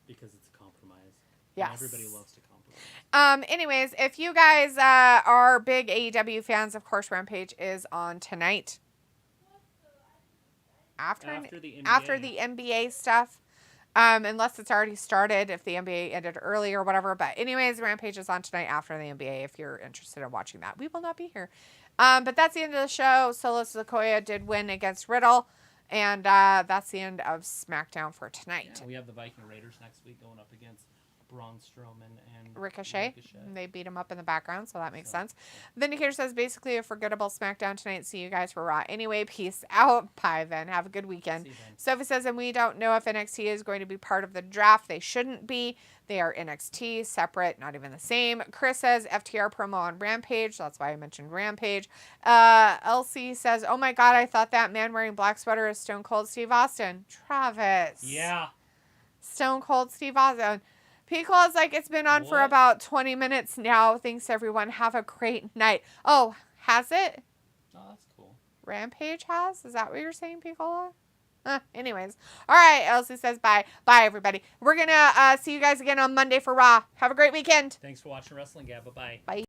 because it's a compromise. Yes. And everybody loves to compromise. Anyways, if you guys are big AEW fans, of course, Rampage is on tonight. After the NBA stuff. Unless it's already started, if the NBA ended early or whatever. But anyways, Rampage is on tonight after the NBA if you're interested in watching that. We will not be here. But that's the end of the show. Solo Sikoa did win against Riddle. And that's the end of SmackDown for tonight. Yeah, we have the Viking Raiders next week going up against Braun Strowman and Ricochet. They beat him up in the background, so that makes sense. Vindicator says, basically a forgettable SmackDown tonight. See you guys for Raw. Anyway, peace out. Bye, then. Have a good weekend. Sophie says, and we don't know if NXT is going to be part of the draft. They shouldn't be. They are NXT, separate, not even the same. Chris says, FTR promo on Rampage. That's why I mentioned Rampage. Elsie says, oh my God, I thought that man wearing black sweater is Stone Cold Steve Austin. Travis. Yeah. Stone Cold Steve Austin. Pico is like, it's been on for about 20 minutes now. Thanks, everyone. Have a great night. Oh, has it? Oh, that's cool. Rampage has? Is that what you're saying, Picola? Anyways. All right. Elsie says bye. Bye, everybody. We're going to see you guys again on Monday for Raw. Have a great weekend. Thanks for watching Wrestling Gab. Bye-bye. Bye.